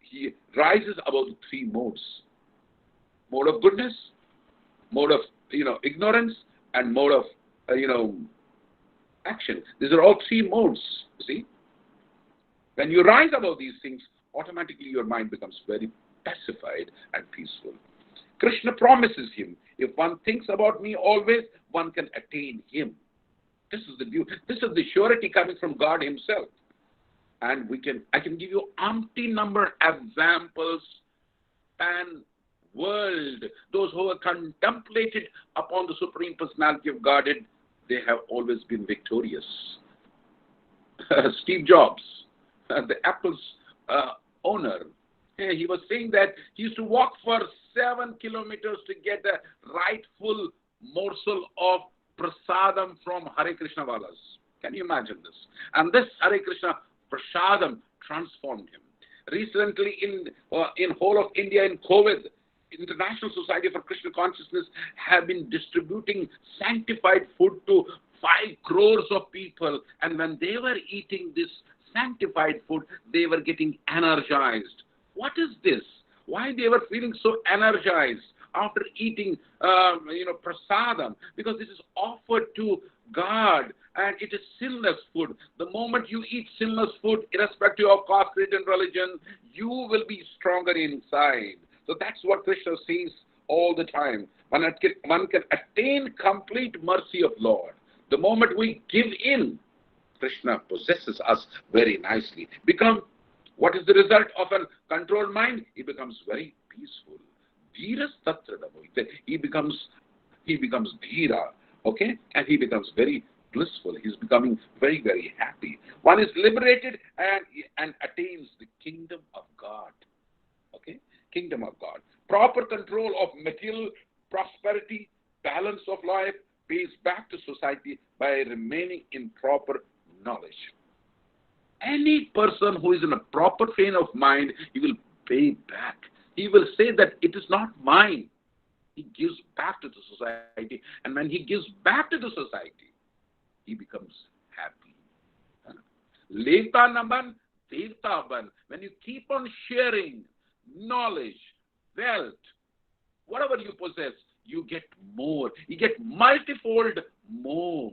he rises above the 3 modes. Mode of goodness, mode of, ignorance, and mode of, action. These are all 3 modes, you see. When you rise above these things, automatically your mind becomes very pacified and peaceful. Krishna promises him, if one thinks about me always, one can attain him. This is the beauty. This is the surety coming from God Himself. And I can give you umpty number examples and world. Those who have contemplated upon the Supreme Personality of Godhead, they have always been victorious. Steve Jobs, the Apple's owner, he was saying that he used to walk for 7 kilometers to get a rightful morsel of prasadam from Hare Krishna Valas. Can you imagine this? And this Hare Krishna prasadam transformed him. Recently, in whole of India, in COVID, International Society for Krishna Consciousness have been distributing sanctified food to 5 crores of people. And when they were eating this sanctified food, they were getting energized. What is this? Why they were feeling so energized after eating, prasadam? Because this is offered to God and it is sinless food. The moment you eat sinless food, irrespective of caste, creed, and religion, you will be stronger inside. So that's what Krishna says all the time. One can attain complete mercy of Lord. The moment we give in, Krishna possesses us very nicely. What is the result of a controlled mind? He becomes very peaceful. Dhiras tatra namo. He becomes dhira, okay? And he becomes very blissful. He's becoming very, very happy. One is liberated and attains the kingdom of God. Okay? Kingdom of God. Proper control of material prosperity, balance of life, pays back to society by remaining in proper knowledge. Any person who is in a proper frame of mind, he will pay back. He will say that it is not mine. He gives back to the society. And when he gives back to the society, he becomes happy. Leta naban, devta ban. When you keep on sharing knowledge, wealth, whatever you possess, you get more. You get multifold more.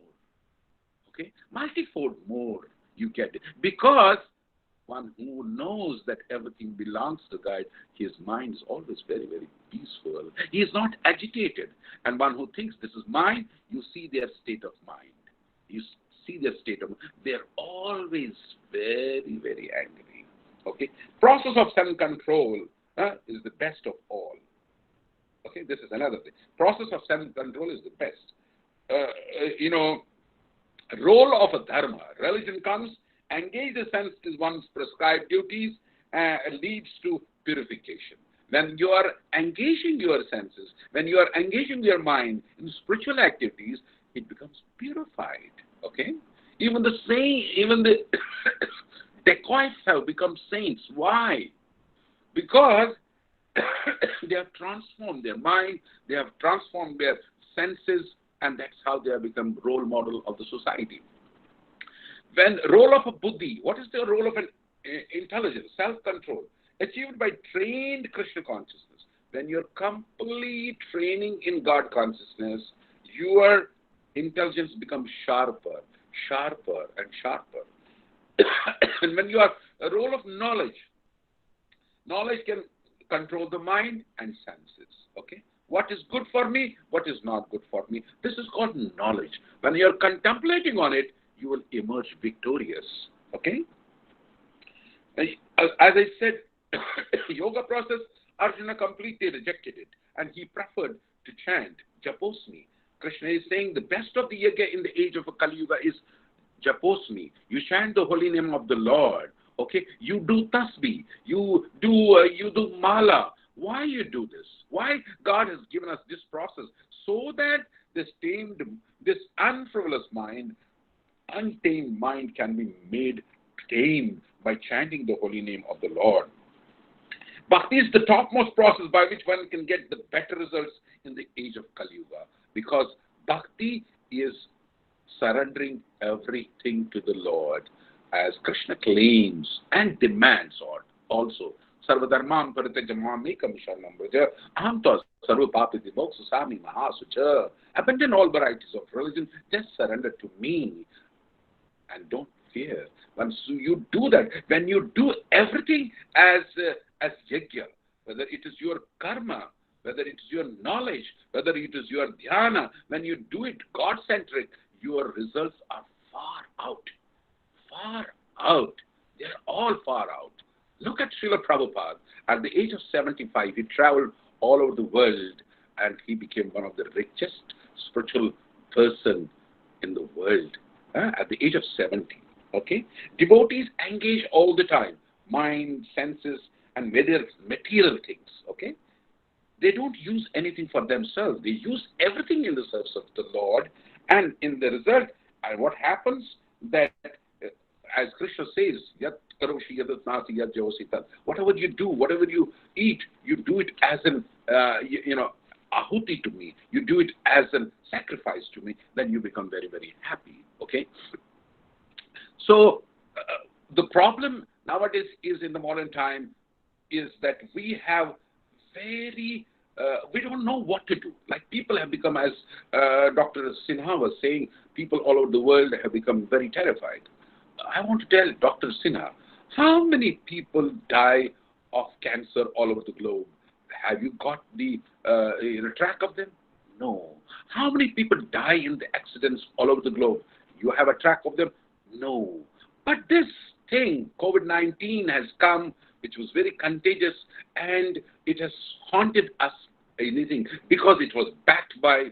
Okay? Multifold more you get. Because one who knows that everything belongs to God, his mind is always very, very peaceful. He is not agitated. And one who thinks this is mine, you see their state of mind. You see their state of mind. They're always very, very angry. Okay? Process of self-control is the best of all. Okay? This is another thing. Process of self-control is the best. Role of a dharma. Religion comes, engage the senses one's prescribed duties, leads to purification. When you are engaging your senses, when you are engaging your mind in spiritual activities, it becomes purified. Okay? Even the dacoits have become saints. Why? Because they have transformed their mind, they have transformed their senses, and that's how they have become role model of the society. When role of a buddhi, what is the role of an intelligence, self-control, achieved by trained Krishna consciousness? When you're complete training in God consciousness, your intelligence becomes sharper, and sharper. And when you are a role of knowledge can control the mind and senses. Okay? What is good for me? What is not good for me? This is called knowledge. When you're contemplating on it, you will emerge victorious. Okay? As I said, yoga process, Arjuna completely rejected it. And he preferred to chant Japosmi. Krishna is saying the best of the yoga in the age of Kali Yuga is Japosmi. You chant the holy name of the Lord. Okay? You do tasbih. You do mala. Why you do this? Why God has given us this process? So that this unfrivolous mind, untamed mind can be made tamed by chanting the holy name of the Lord. Bhakti is the topmost process by which one can get the better results in the age of Kali Yuga. Because Bhakti is surrendering everything to the Lord, as Krishna claims and demands also. Sarvadharmam paritajamamekam sharanam vraja aham tva sarva papiti moksasami mahasucha. Abandon all varieties of religion, just surrender to me and don't fear. Once you do that, when you do everything as yajna, whether it is your karma, whether it is your knowledge, whether it is your dhyana, when you do it God-centric, your results are far out. Far out. They're all far out. Look at Srila Prabhupada. At the age of 75, he traveled all over the world and he became one of the richest spiritual person in the world at the age of 70. Okay? Devotees engage all the time, mind, senses, and material things. Okay? They don't use anything for themselves. They use everything in the service of the Lord. And in the result, what happens that, as Krishna says, Yat karoshi yadat nasi yat javosi tat. Whatever you do, whatever you eat, you do it as an, ahuti to me. You do it as a sacrifice to me. Then you become very, very happy. Okay? So, the problem nowadays is in the modern time is that we have we don't know what to do. Like people have become, as Dr. Sinha was saying, people all over the world have become very terrified. I want to tell Dr. Sinha, how many people die of cancer all over the globe? Have you got the track of them? No. How many people die in the accidents all over the globe? You have a track of them? No. But this thing, COVID-19, has come, which was very contagious, and it has haunted us anything because it was backed by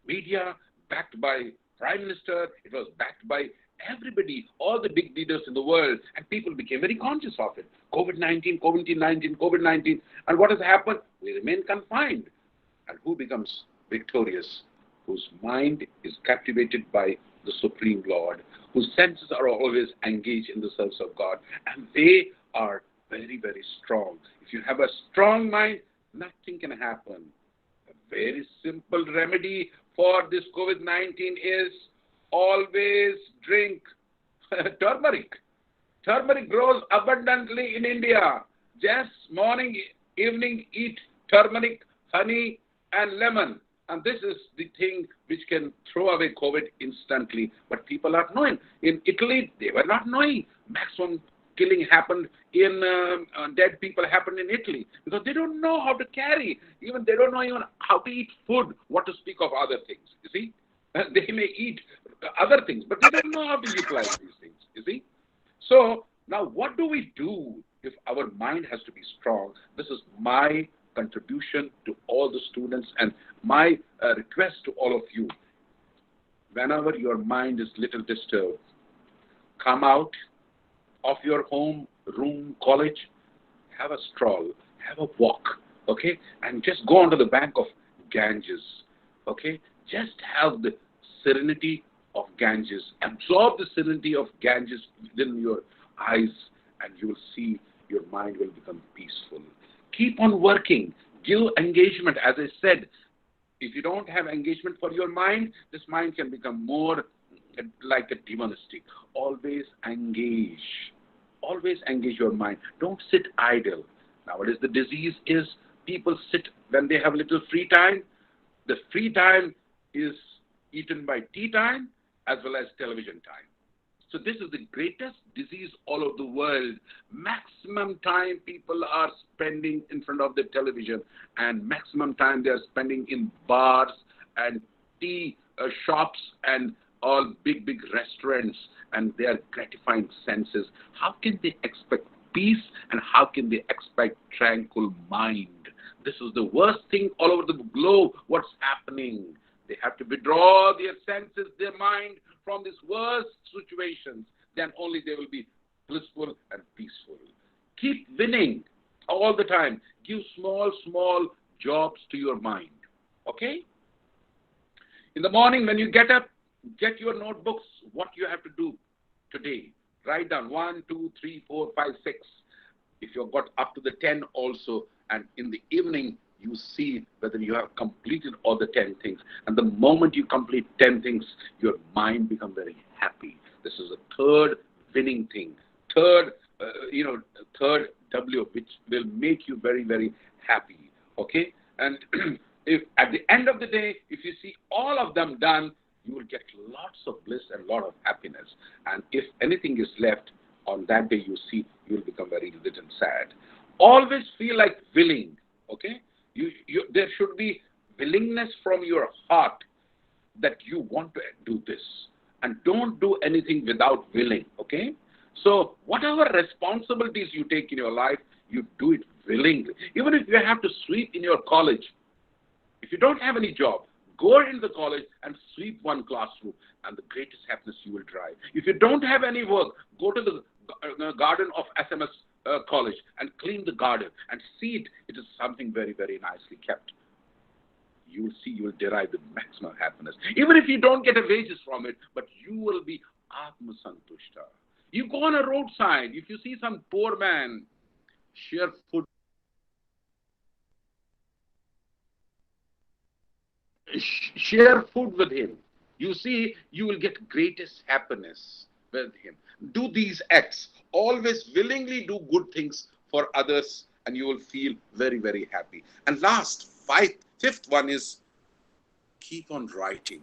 media, backed by Prime Minister, it was backed by everybody, all the big leaders in the world, and people became very conscious of it. COVID-19, COVID-19, COVID-19, and what has happened? We remain confined. And who becomes victorious? Whose mind is captivated by the Supreme Lord, whose senses are always engaged in the service of God, and they are very, very strong. If you have a strong mind, nothing can happen. A very simple remedy for this COVID-19 is always drink turmeric. Turmeric grows abundantly in India. Just morning, evening, eat turmeric, honey, and lemon. And this is the thing which can throw away COVID instantly. But people are knowing. In Italy, they were not knowing. Maximum killing happened in, dead people happened in Italy. Because they don't know how to carry. Even they don't know even how to eat food, what to speak of other things. You see? They may eat other things, but they don't know how to utilize these things. You see? So, now what do we do if our mind has to be strong? This is my contribution to all the students and my request to all of you. Whenever your mind is little disturbed, come out of your home, room, college, have a stroll, have a walk, okay? And just go onto the bank of Ganges, okay? Just have the serenity of Ganges. Absorb the serenity of Ganges within your eyes and you will see your mind will become peaceful. Keep on working. Give engagement. As I said, if you don't have engagement for your mind, this mind can become more like a demonistic. Always engage. Always engage your mind. Don't sit idle. Nowadays, the disease is people sit when they have little free time. The free time is eaten by tea time as well as television time. So this is the greatest disease all over the world. Maximum time people are spending in front of the television and maximum time they are spending in bars and tea shops and all big, big restaurants, and they are gratifying senses. How can they expect peace and how can they expect tranquil mind? This is the worst thing all over the globe. What's happening? They have to withdraw their senses, their mind from these worst situations. Then only they will be blissful and peaceful. Keep winning all the time. Give small, small jobs to your mind. Okay? In the morning when you get up, get your notebooks, what you have to do today. Write down 1, 2, 3, 4, 5, 6. If you've got up to the 10 also, and in the evening, you see whether you have completed all the 10 things. And the moment you complete 10 things, your mind becomes very happy. This is the third winning thing. Third W, which will make you very, very happy. Okay? And if at the end of the day, if you see all of them done, you will get lots of bliss and lot of happiness. And if anything is left on that day, you see, you will become very little sad. Always feel like willing. Okay? There should be willingness from your heart that you want to do this. and don't do anything without willing, okay? So whatever responsibilities you take in your life, you do it willingly. Even if you have to sweep in your college, if you don't have any job, go into the college and sweep one classroom, and the greatest happiness you will drive. If you don't have any work, go to the garden of SMS college and clean the garden and see it. It is something very, very nicely kept. You will see, you will derive the maximum happiness. Even if you don't get a wages from it, but you will be Atma Santushta. You go on a roadside, if you see some poor man, share food. Share food with him. You see, you will get greatest happiness with him. Do these acts. Always willingly do good things for others, and you will feel very, very happy. And fifth one is keep on writing.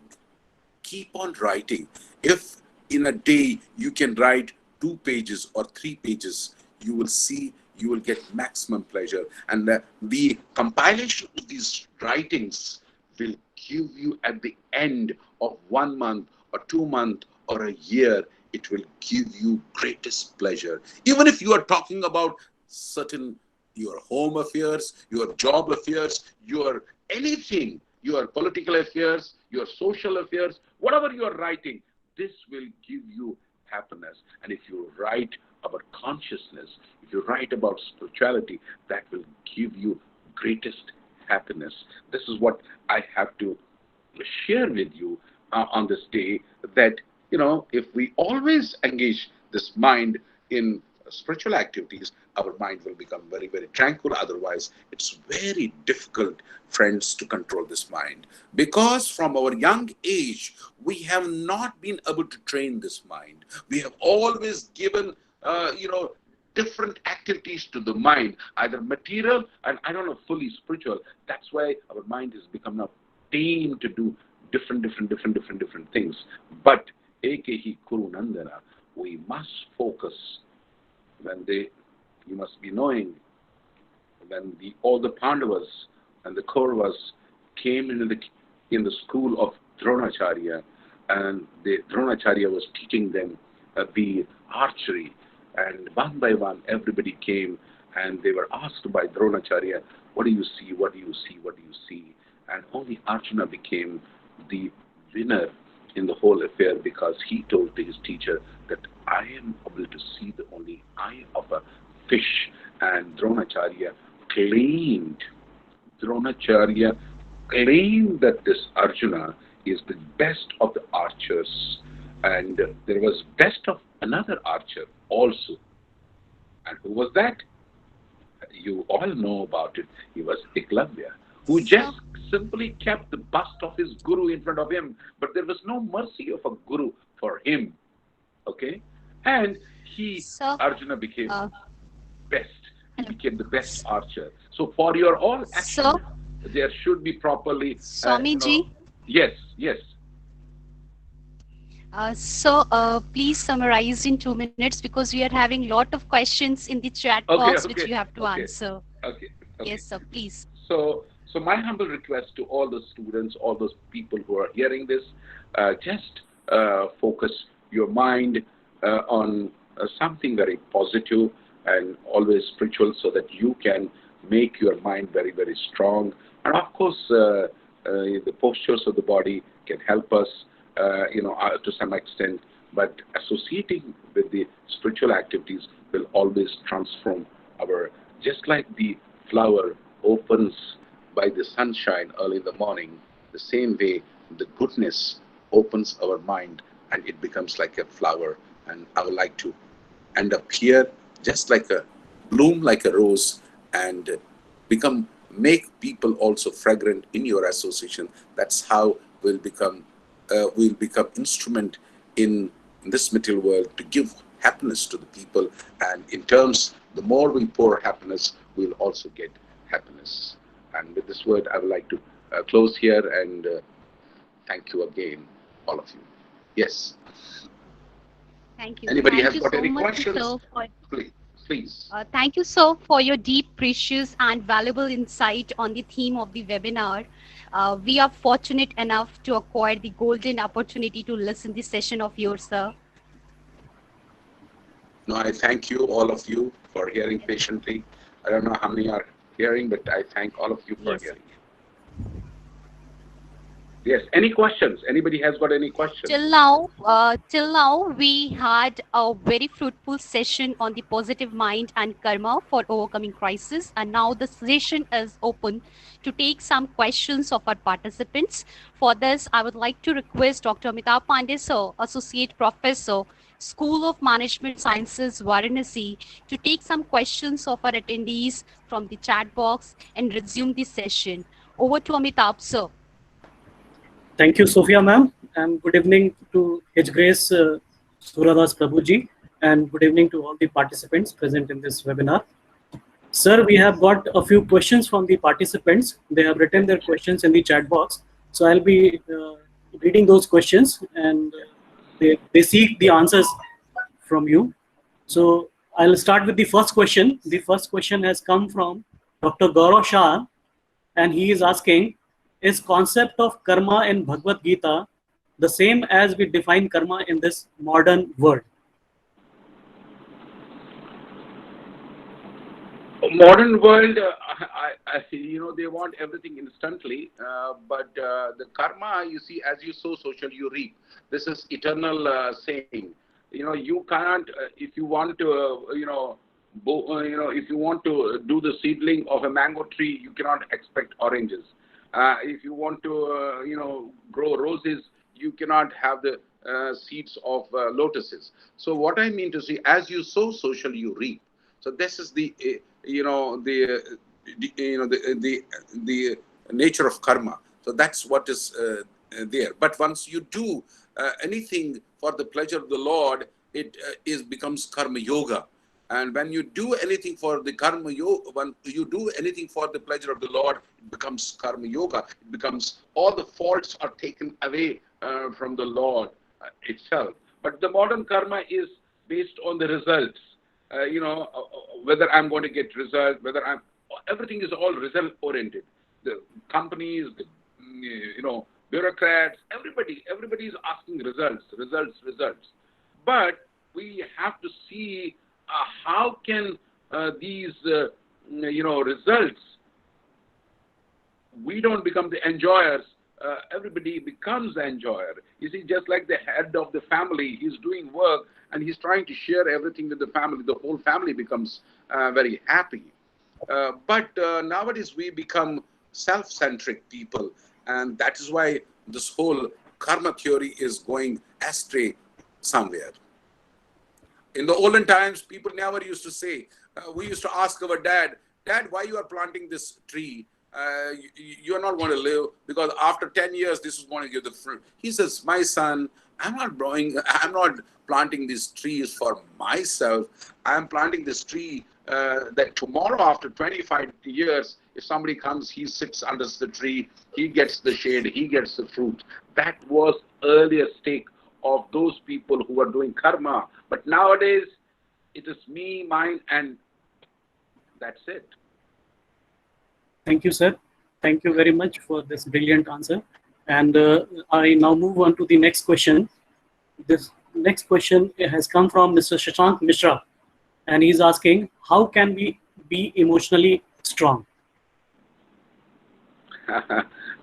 Keep on writing. If in a day you can write 2 pages or 3 pages, you will see you will get maximum pleasure. And the compilation of these writings will give you at the end of 1 month or 2 months or a year, it will give you greatest pleasure. Even if you are talking about certain your home affairs, your job affairs, your anything, your political affairs, your social affairs, whatever you are writing, this will give you happiness. And if you write about consciousness, if you write about spirituality, that will give you greatest happiness. This is what I have to share with you on this day, that, if we always engage this mind in spiritual activities, our mind will become very, very tranquil. Otherwise, it's very difficult, friends, to control this mind. Because from our young age, we have not been able to train this mind. We have always given, different activities to the mind, either material and, I don't know, fully spiritual. That's why our mind has become now tamed to do different things. But Ekehi Kuru Nandana, we must focus. You must be knowing, when all the Pandavas and the Kauravas came in the school of Dronacharya, and Dronacharya was teaching them the archery, and one by one everybody came and they were asked by Dronacharya, what do you see, what do you see, what do you see? And only Arjuna became the winner in the whole affair, because he told to his teacher that I am able to see the only eye of a fish. And Dronacharya claimed that this Arjuna is the best of the archers, and there was best of another archer also. And who was that? You all know about it. He was Eklavya, who just simply kept the bust of his guru in front of him, but there was no mercy of a guru for him. Okay? And Arjuna became best. He became the best archer. So for your all action, there should be properly... Swamiji? Yes. Please summarize in 2 minutes, because we are having a lot of questions in the chat box which you have to answer. Okay. Yes, sir, please. So my humble request to all the students, all those people who are hearing this, just focus your mind on something very positive and always spiritual, so that you can make your mind very, very strong. And of course, the postures of the body can help us, to some extent, but associating with the spiritual activities will always transform just like the flower opens by the sunshine early in the morning, the same way the goodness opens our mind and it becomes like a flower. And I would like to end up here, just like a bloom, like a rose, and make people also fragrant in your association. That's how we'll become instrument in this material world to give happiness to the people. And in terms, the more we pour happiness, we'll also get happiness. And with this word, I would like to close here, and thank you again, all of you. Yes. Thank you. Anybody Thank has you got so any much, questions? sir, Please. please. Thank you, sir, for your deep, precious, and valuable insight on the theme of the webinar. We are fortunate enough to acquire the golden opportunity to listen this session of yours, sir. No, I thank you, all of you, for hearing patiently. I don't know how many are hearing, but I thank all of you for Yes. hearing. Yes, any questions? Anybody has got any questions? Till now, we had a very fruitful session on the positive mind and karma for overcoming crisis, and now the session is open to take some questions of our participants. For this, I would like to request Dr. Amitabh Pandey, sir, Associate Professor, School of Management Sciences, Varanasi, to take some questions of our attendees from the chat box and resume the session. Over to Amitabh, sir. Thank you, Sophia ma'am, and good evening to His Grace Suradas Prabhuji, and good evening to all the participants present in this webinar. Sir, we have got a few questions from the participants. They have written their questions in the chat box. So I'll be reading those questions, and they seek the answers from you. So I'll start with the first question. The first question has come from Dr. Gaurav Shah, and he is asking, is concept of karma in Bhagavad Gita the same as we define karma in this modern world? Modern world, they want everything instantly, but the karma, you see, as you sow, so shall you reap. This is eternal saying. You can't, if you want to, if you want to do the seedling of a mango tree, you cannot expect oranges. If you want to, grow roses, you cannot have the seeds of lotuses. So what I mean to say, as you sow, so shall you reap. So this is the nature of karma. So that's what is there. But once you do anything for the pleasure of the Lord, it becomes karma yoga. And when you do anything for the karma yoga, when you do anything for the pleasure of the Lord, it becomes karma yoga. It becomes, all the faults are taken away from the Lord itself. But the modern karma is based on the results. Whether I'm going to get results, everything is all result oriented. The companies, the bureaucrats, everybody is asking results. But we have to see how can these results, we don't become the enjoyers. Everybody becomes the enjoyer. You see, just like the head of the family, he's doing work and he's trying to share everything with the family. The whole family becomes very happy. But nowadays we become self-centric people, and that is why this whole karma theory is going astray somewhere. In the olden times, people never used to say, we used to ask our Dad, why you are planting this tree? You're not going to live, because after 10 years, this is going to give the fruit. He says, my son, I'm not planting these trees for myself. I'm planting this tree that tomorrow, after 25 years, if somebody comes, he sits under the tree, he gets the shade, he gets the fruit. That was earlier stake of those people who are doing karma. But nowadays, it is me, mine, and that's it. Thank you, sir. Thank you very much for this brilliant answer. And I now move on to the next question. This next question has come from Mr. Shashank Mishra, and he's asking, how can we be emotionally strong?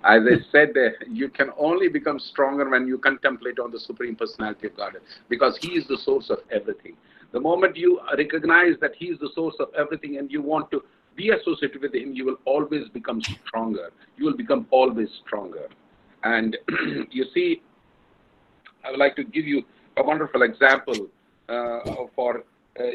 As I said, you can only become stronger when you contemplate on the Supreme Personality of God, because He is the source of everything. The moment you recognize that He is the source of everything and you want to be associated with Him, you will always become stronger. You will become always stronger. And you see, I would like to give you a wonderful example for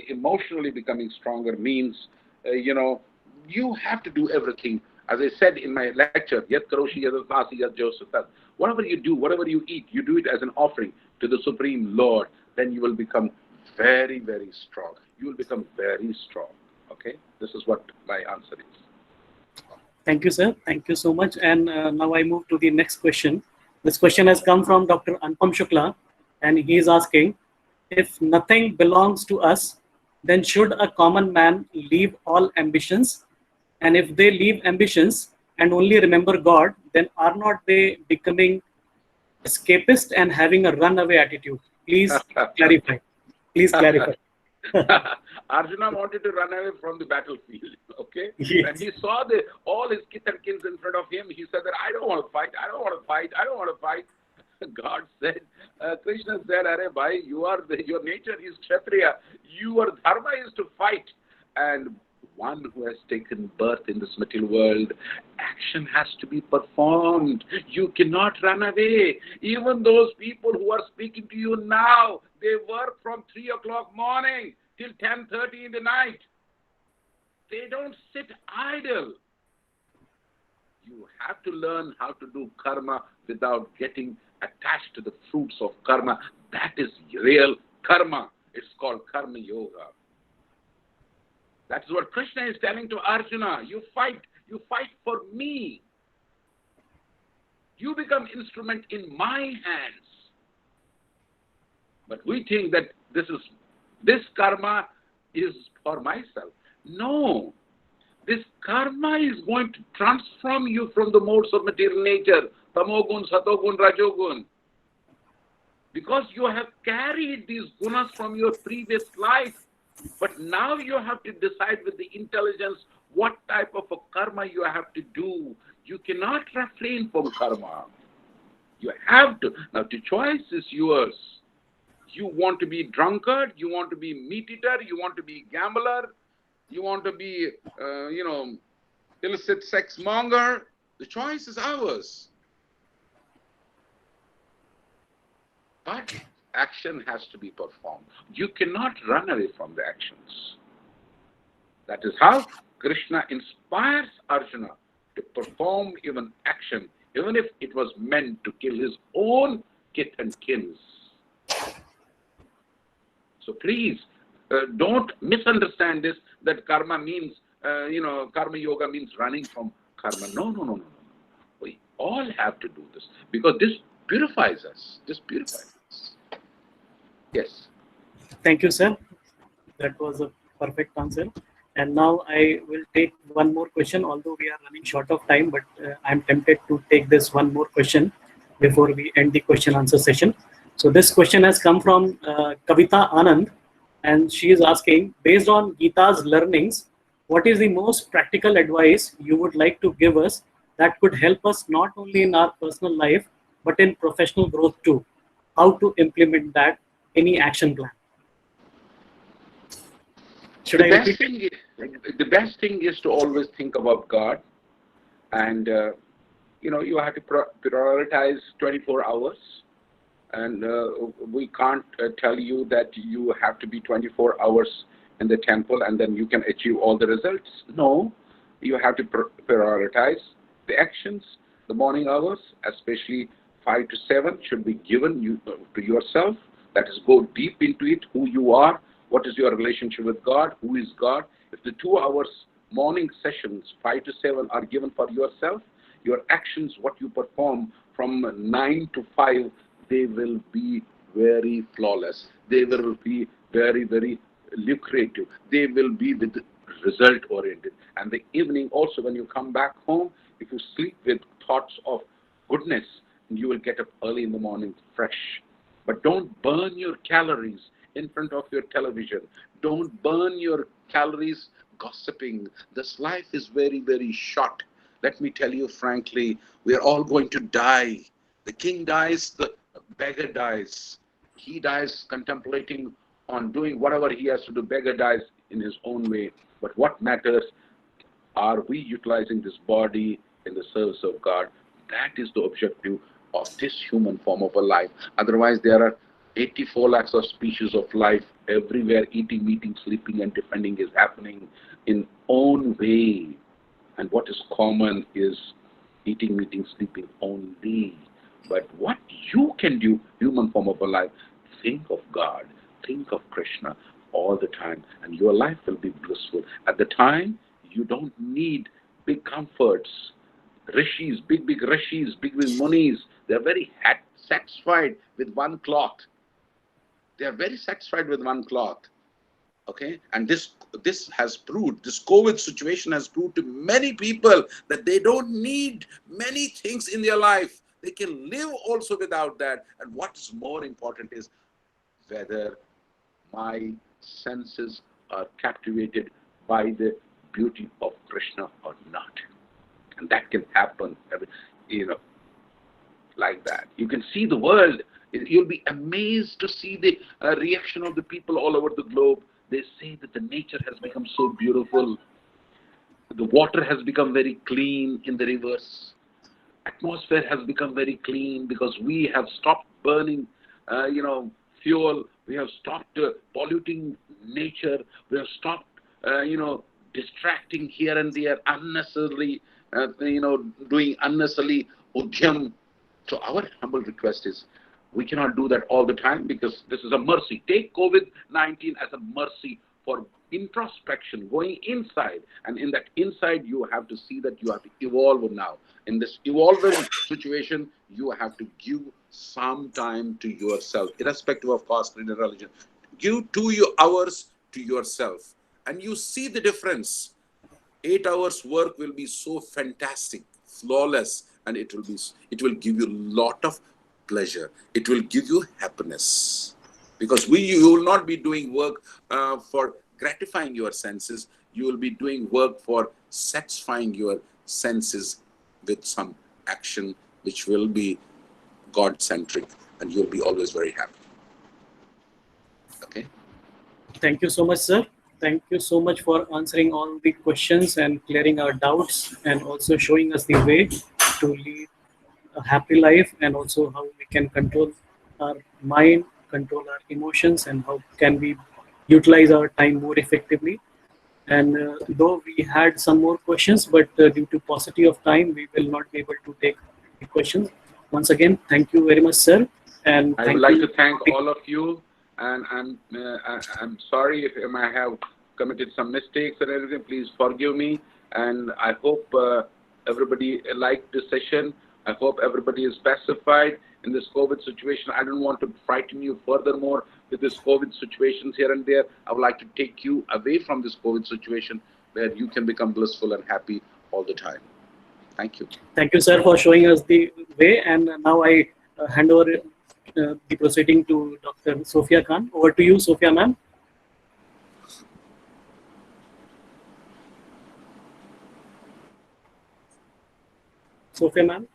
emotionally becoming stronger means, you have to do everything. As I said in my lecture, Yat Karoshi Yadasasi Yat Josephat. Whatever you do, whatever you eat, you do it as an offering to the Supreme Lord. Then you will become very, very strong. You will become very strong. Okay? This is what my answer is. Thank you, sir. Thank you so much. And now I move to the next question. This question has come from Dr. Anupam Shukla, and he is asking, if nothing belongs to us, then should a common man leave all ambitions? And if they leave ambitions and only remember God, then are not they becoming escapist and having a runaway attitude? Please clarify. Please clarify. Arjuna wanted to run away from the battlefield, okay? Yes. And he saw all his kith and kins in front of him. He said that, I don't want to fight, I don't want to fight, I don't want to fight. God said, Krishna said, Arey bhai, your nature is Kshatriya. Your dharma is to fight. And one who has taken birth in this material world, action has to be performed. You cannot run away. Even those people who are speaking to you now, they work from 3 o'clock morning till 10:30 in the night. They don't sit idle. You have to learn how to do karma without getting attached to the fruits of karma. That is real karma. It's called karma yoga. That's what Krishna is telling to Arjuna. You fight for me. You become instrument in my hands. But we think that this karma is for myself. No. This karma is going to transform you from the modes of material nature, tamogun, satogun, rajogun. Because you have carried these gunas from your previous life. But now you have to decide with the intelligence what type of a karma you have to do. You cannot refrain from karma. You have to. Now the choice is yours. You want to be drunkard, you want to be meat eater, you want to be gambler, you want to be, illicit sex monger. The choice is ours. But action has to be performed. You cannot run away from the actions. That is how Krishna inspires Arjuna to perform even action, even if it was meant to kill his own kith and kins. So please, don't misunderstand this, that karma means, karma yoga means running from karma. No. We all have to do this because this purifies us. This purifies us. Yes. Thank you, sir. That was a perfect answer. And now I will take one more question, although we are running short of time, but I'm tempted to take this one more question before we end the question answer session. So this question has come from Kavita Anand, and she is asking, based on Gita's learnings, what is the most practical advice you would like to give us that could help us not only in our personal life, but in professional growth too? How to implement that? Any action plan? Should I repeat? The best thing is to always think about God, and you have to prioritize 24 hours. And we can't tell you that you have to be 24 hours in the temple and then you can achieve all the results. No, you have to prioritize the actions. The morning hours, especially 5 to 7, should be given to yourself. That is, go deep into it, who you are, what is your relationship with God, who is God. If the 2 hours morning sessions, 5 to 7, are given for yourself, your actions, what you perform from 9 to 5, they will be very flawless. They will be very, very lucrative. They will be with result oriented. And the evening also, when you come back home, if you sleep with thoughts of goodness, you will get up early in the morning fresh. But don't burn your calories in front of your television. Don't burn your calories gossiping. This life is very, very short. Let me tell you frankly, we are all going to die. The king dies, the beggar dies. He dies contemplating on doing whatever he has to do. Beggar dies in his own way. But what matters, are we utilizing this body in the service of God? That is the objective of this human form of a life. Otherwise, there are 84 lakhs of species of life everywhere. Eating, meeting, sleeping, and defending is happening in own way. And what is common is eating, meeting, sleeping only. But what you can do, human form of a life, think of God, think of Krishna all the time, and your life will be blissful. At the time, you don't need big comforts. Rishis, big rishis, big munis, they're very satisfied with one cloth. They are very satisfied with one cloth. Okay, and this has proved, this COVID situation has proved to many people that they don't need many things in their life. They can live also without that. And what is more important is whether my senses are captivated by the beauty of Krishna or not. And that can happen, you know, like that. You can see the world. You'll be amazed to see the reaction of the people all over the globe. They say that the nature has become so beautiful. The water has become very clean in the rivers. Atmosphere has become very clean because we have stopped burning, fuel. We have stopped polluting nature. We have stopped, distracting here and there unnecessarily, doing unnecessarily udhyam. So our humble request is, we cannot do that all the time because this is a mercy. Take COVID-19 as a mercy for introspection, going inside. And in that inside, you have to see that you have to evolve now. In this evolving situation, you have to give some time to yourself, irrespective of caste, creed, and religion. Give 2 hours to yourself, and you see the difference. 8 hours work will be so fantastic, flawless, and it will give you a lot of pleasure. It will give you happiness, because you will not be doing work for gratifying your senses. You will be doing work for satisfying your senses with some action which will be God-centric, and you'll be always very happy. Okay. Thank you so much, sir. Thank you so much for answering all the questions and clearing our doubts, and also showing us the way to lead a happy life, and also how we can control our mind, control our emotions, and how can we utilize our time more effectively. And though we had some more questions, but due to paucity of time, we will not be able to take the questions. Once again, thank you very much, sir. And I would like to thank all of you, and I'm sorry if I have committed some mistakes and everything. Please forgive me, and I hope everybody liked this session. I hope everybody is pacified in this COVID situation. I don't want to frighten you furthermore with this COVID situations here and there. I would like to take you away from this COVID situation where you can become blissful and happy all the time. Thank you. Thank you, sir, for showing us the way. And now I hand over the proceeding to Dr. Sophia Khan. Over to you, Sophia ma'am. Sophia ma'am.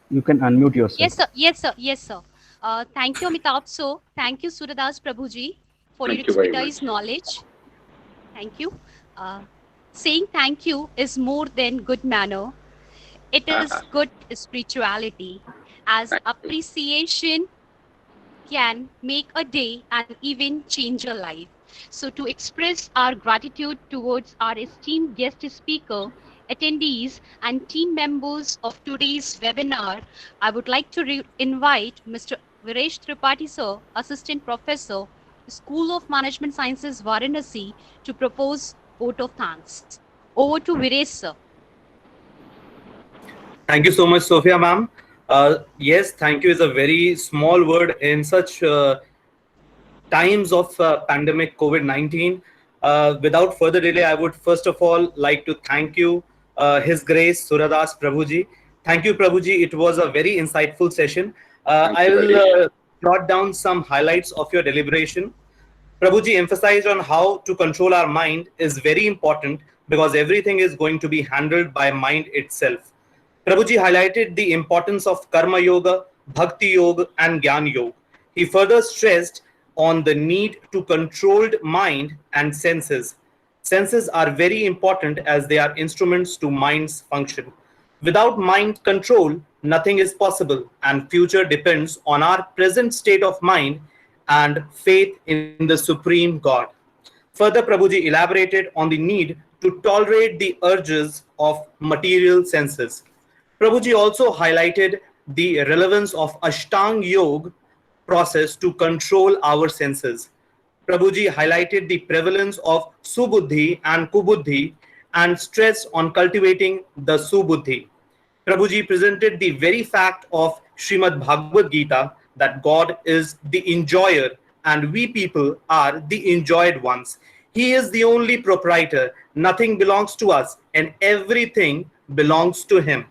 You can unmute yourself. Yes, sir. Yes, sir. Yes, sir. Thank you, Amitabh. So, thank you, Suradas Prabhuji, for your expertise knowledge. Thank you. Saying thank you is more than good manner. It is good spirituality, as appreciation can make a day and even change a life. So to express our gratitude towards our esteemed guest speaker, attendees, and team members of today's webinar, I would like to invite Mr. Viresh Tripathi, sir, Assistant Professor, School of Management Sciences, Varanasi, to propose vote of thanks. Over to Viresh, sir. Thank you so much, Sophia ma'am. Yes, thank you is a very small word in such times of pandemic COVID-19. Without further delay, I would first of all like to thank you, His Grace Suradas Prabhuji. Thank you, Prabhuji. It was a very insightful session. I will jot down some highlights of your deliberation. Prabhuji emphasized on how to control our mind is very important, because everything is going to be handled by mind itself. Prabhuji highlighted the importance of Karma Yoga, Bhakti Yoga, and Jnana Yoga. He further stressed on the need to controlled mind and senses. Senses are very important as they are instruments to mind's function. Without mind control, nothing is possible, and future depends on our present state of mind and faith in the Supreme God. Further, Prabhuji elaborated on the need to tolerate the urges of material senses. Prabhuji also highlighted the relevance of Ashtanga Yoga process to control our senses. Prabhuji highlighted the prevalence of Subuddhi and Kubuddhi and stressed on cultivating the Subuddhi. Prabhuji presented the very fact of Srimad Bhagavad Gita, that God is the enjoyer and we people are the enjoyed ones. He is the only proprietor. Nothing belongs to us, and everything belongs to him.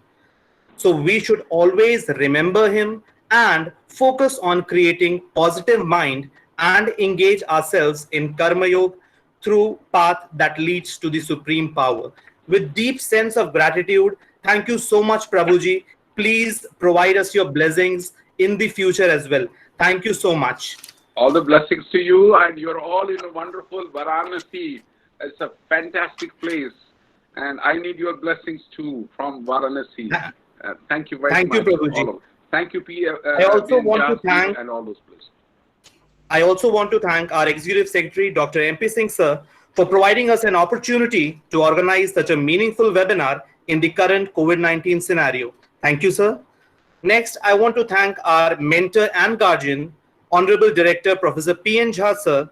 So we should always remember him and focus on creating positive mind and engage ourselves in karma yoga through path that leads to the supreme power. With deep sense of gratitude, thank you so much, Prabhuji. Please provide us your blessings in the future as well. Thank you so much. All the blessings to you, and you're all in a wonderful Varanasi. It's a fantastic place, and I need your blessings too from Varanasi. Thank you very Thank much. you, Prabhuji. Thank you, I also want to thank and all those places. I also want to thank our Executive Secretary, Dr. MP Singh sir, for providing us an opportunity to organize such a meaningful webinar in the current COVID-19 scenario. Thank you, sir. Next, I want to thank our mentor and guardian, Honorable Director Professor P.N. Jha sir,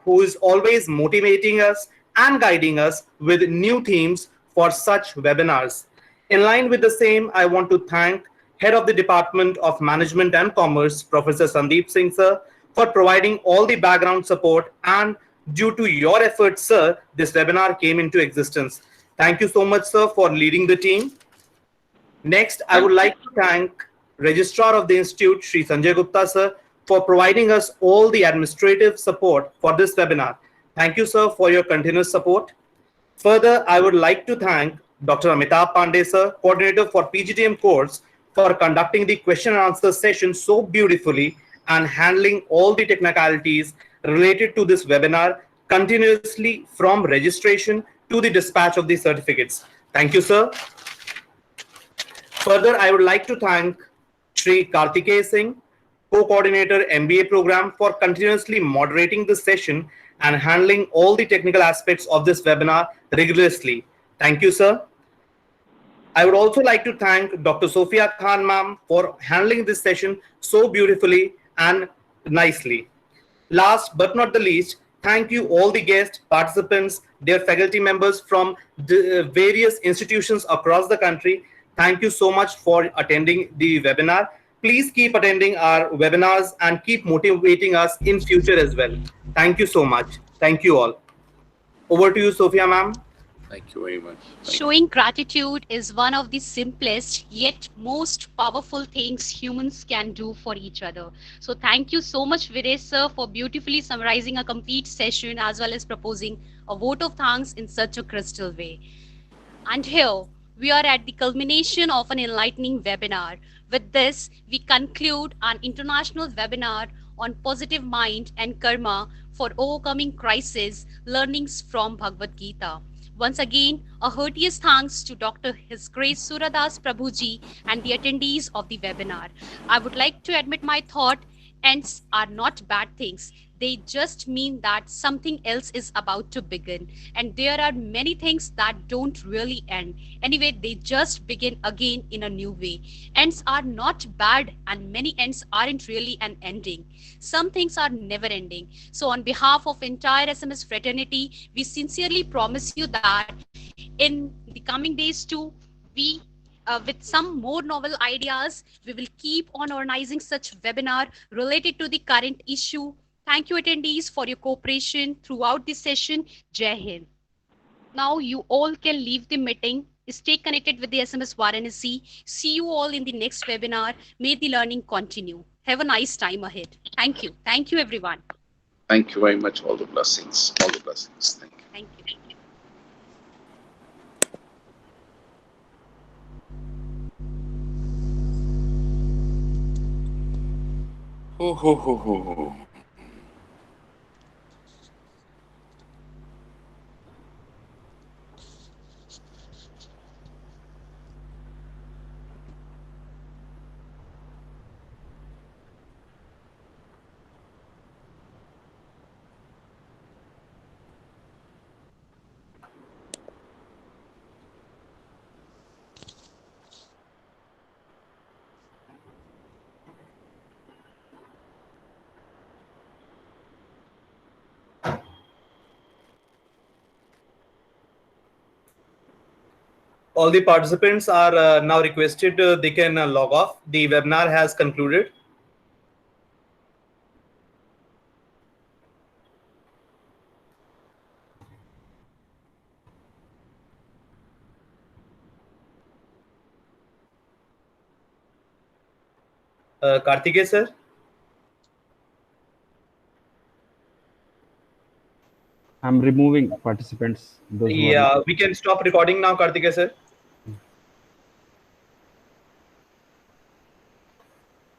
who is always motivating us and guiding us with new themes for such webinars. In line with the same, I want to thank Head of the Department of Management and Commerce, Professor Sandeep Singh sir, for providing all the background support, and due to your efforts, sir, this webinar came into existence. Thank you so much, sir, for leading the team. Next, I would like to thank Registrar of the Institute, Shri Sanjay Gupta, sir, for providing us all the administrative support for this webinar. Thank you, sir, for your continuous support. Further, I would like to thank Dr. Amitabh Pandey, sir, coordinator for PGTM course, for conducting the question and answer session so beautifully and handling all the technicalities related to this webinar continuously from registration to the dispatch of the certificates. Thank you, sir. Further, I would like to thank Shri Kartikeya Singh, co-coordinator MBA program, for continuously moderating this session and handling all the technical aspects of this webinar rigorously. Thank you, sir. I would also like to thank Dr. Sophia Khan ma'am for handling this session so beautifully and nicely. Last but not the least, thank you all the guests, participants, their faculty members from the various institutions across the country. Thank you so much for attending the webinar. Please keep attending our webinars and keep motivating us in future as well. Thank you so much. Thank you all. Over to you, Sophia ma'am. Thank you very much. Showing gratitude is one of the simplest yet most powerful things humans can do for each other. So thank you so much, Viresh sir, for beautifully summarizing a complete session as well as proposing a vote of thanks in such a crystal way. And here we are at the culmination of an enlightening webinar. With this, we conclude an international webinar on positive mind and karma for overcoming crisis, learnings from Bhagavad Gita. Once again, a heartiest thanks to Dr. His Grace Suradas Prabhuji and the attendees of the webinar. I would like to admit my thought, ends are not bad things. They just mean that something else is about to begin. And there are many things that don't really end. Anyway, they just begin again in a new way. Ends are not bad, and many ends aren't really an ending. Some things are never ending. So on behalf of entire SMS fraternity, we sincerely promise you that in the coming days too, we with some more novel ideas, we will keep on organizing such webinar related to the current issue. Thank you, attendees, for your cooperation throughout this session. Jai Hind. Now you all can leave the meeting. Stay connected with the SMS Varanasi. See you all in the next webinar. May the learning continue. Have a nice time ahead. Thank you. Thank you, everyone. Thank you very much. All the blessings. All the blessings. Thank you. Thank you. Ho, ho, ho, ho, ho. All the participants are now requested they can log off. The webinar has concluded. Kartikeya sir? I'm removing participants. Those who are Yeah, we can stop recording now, Kartikeya sir.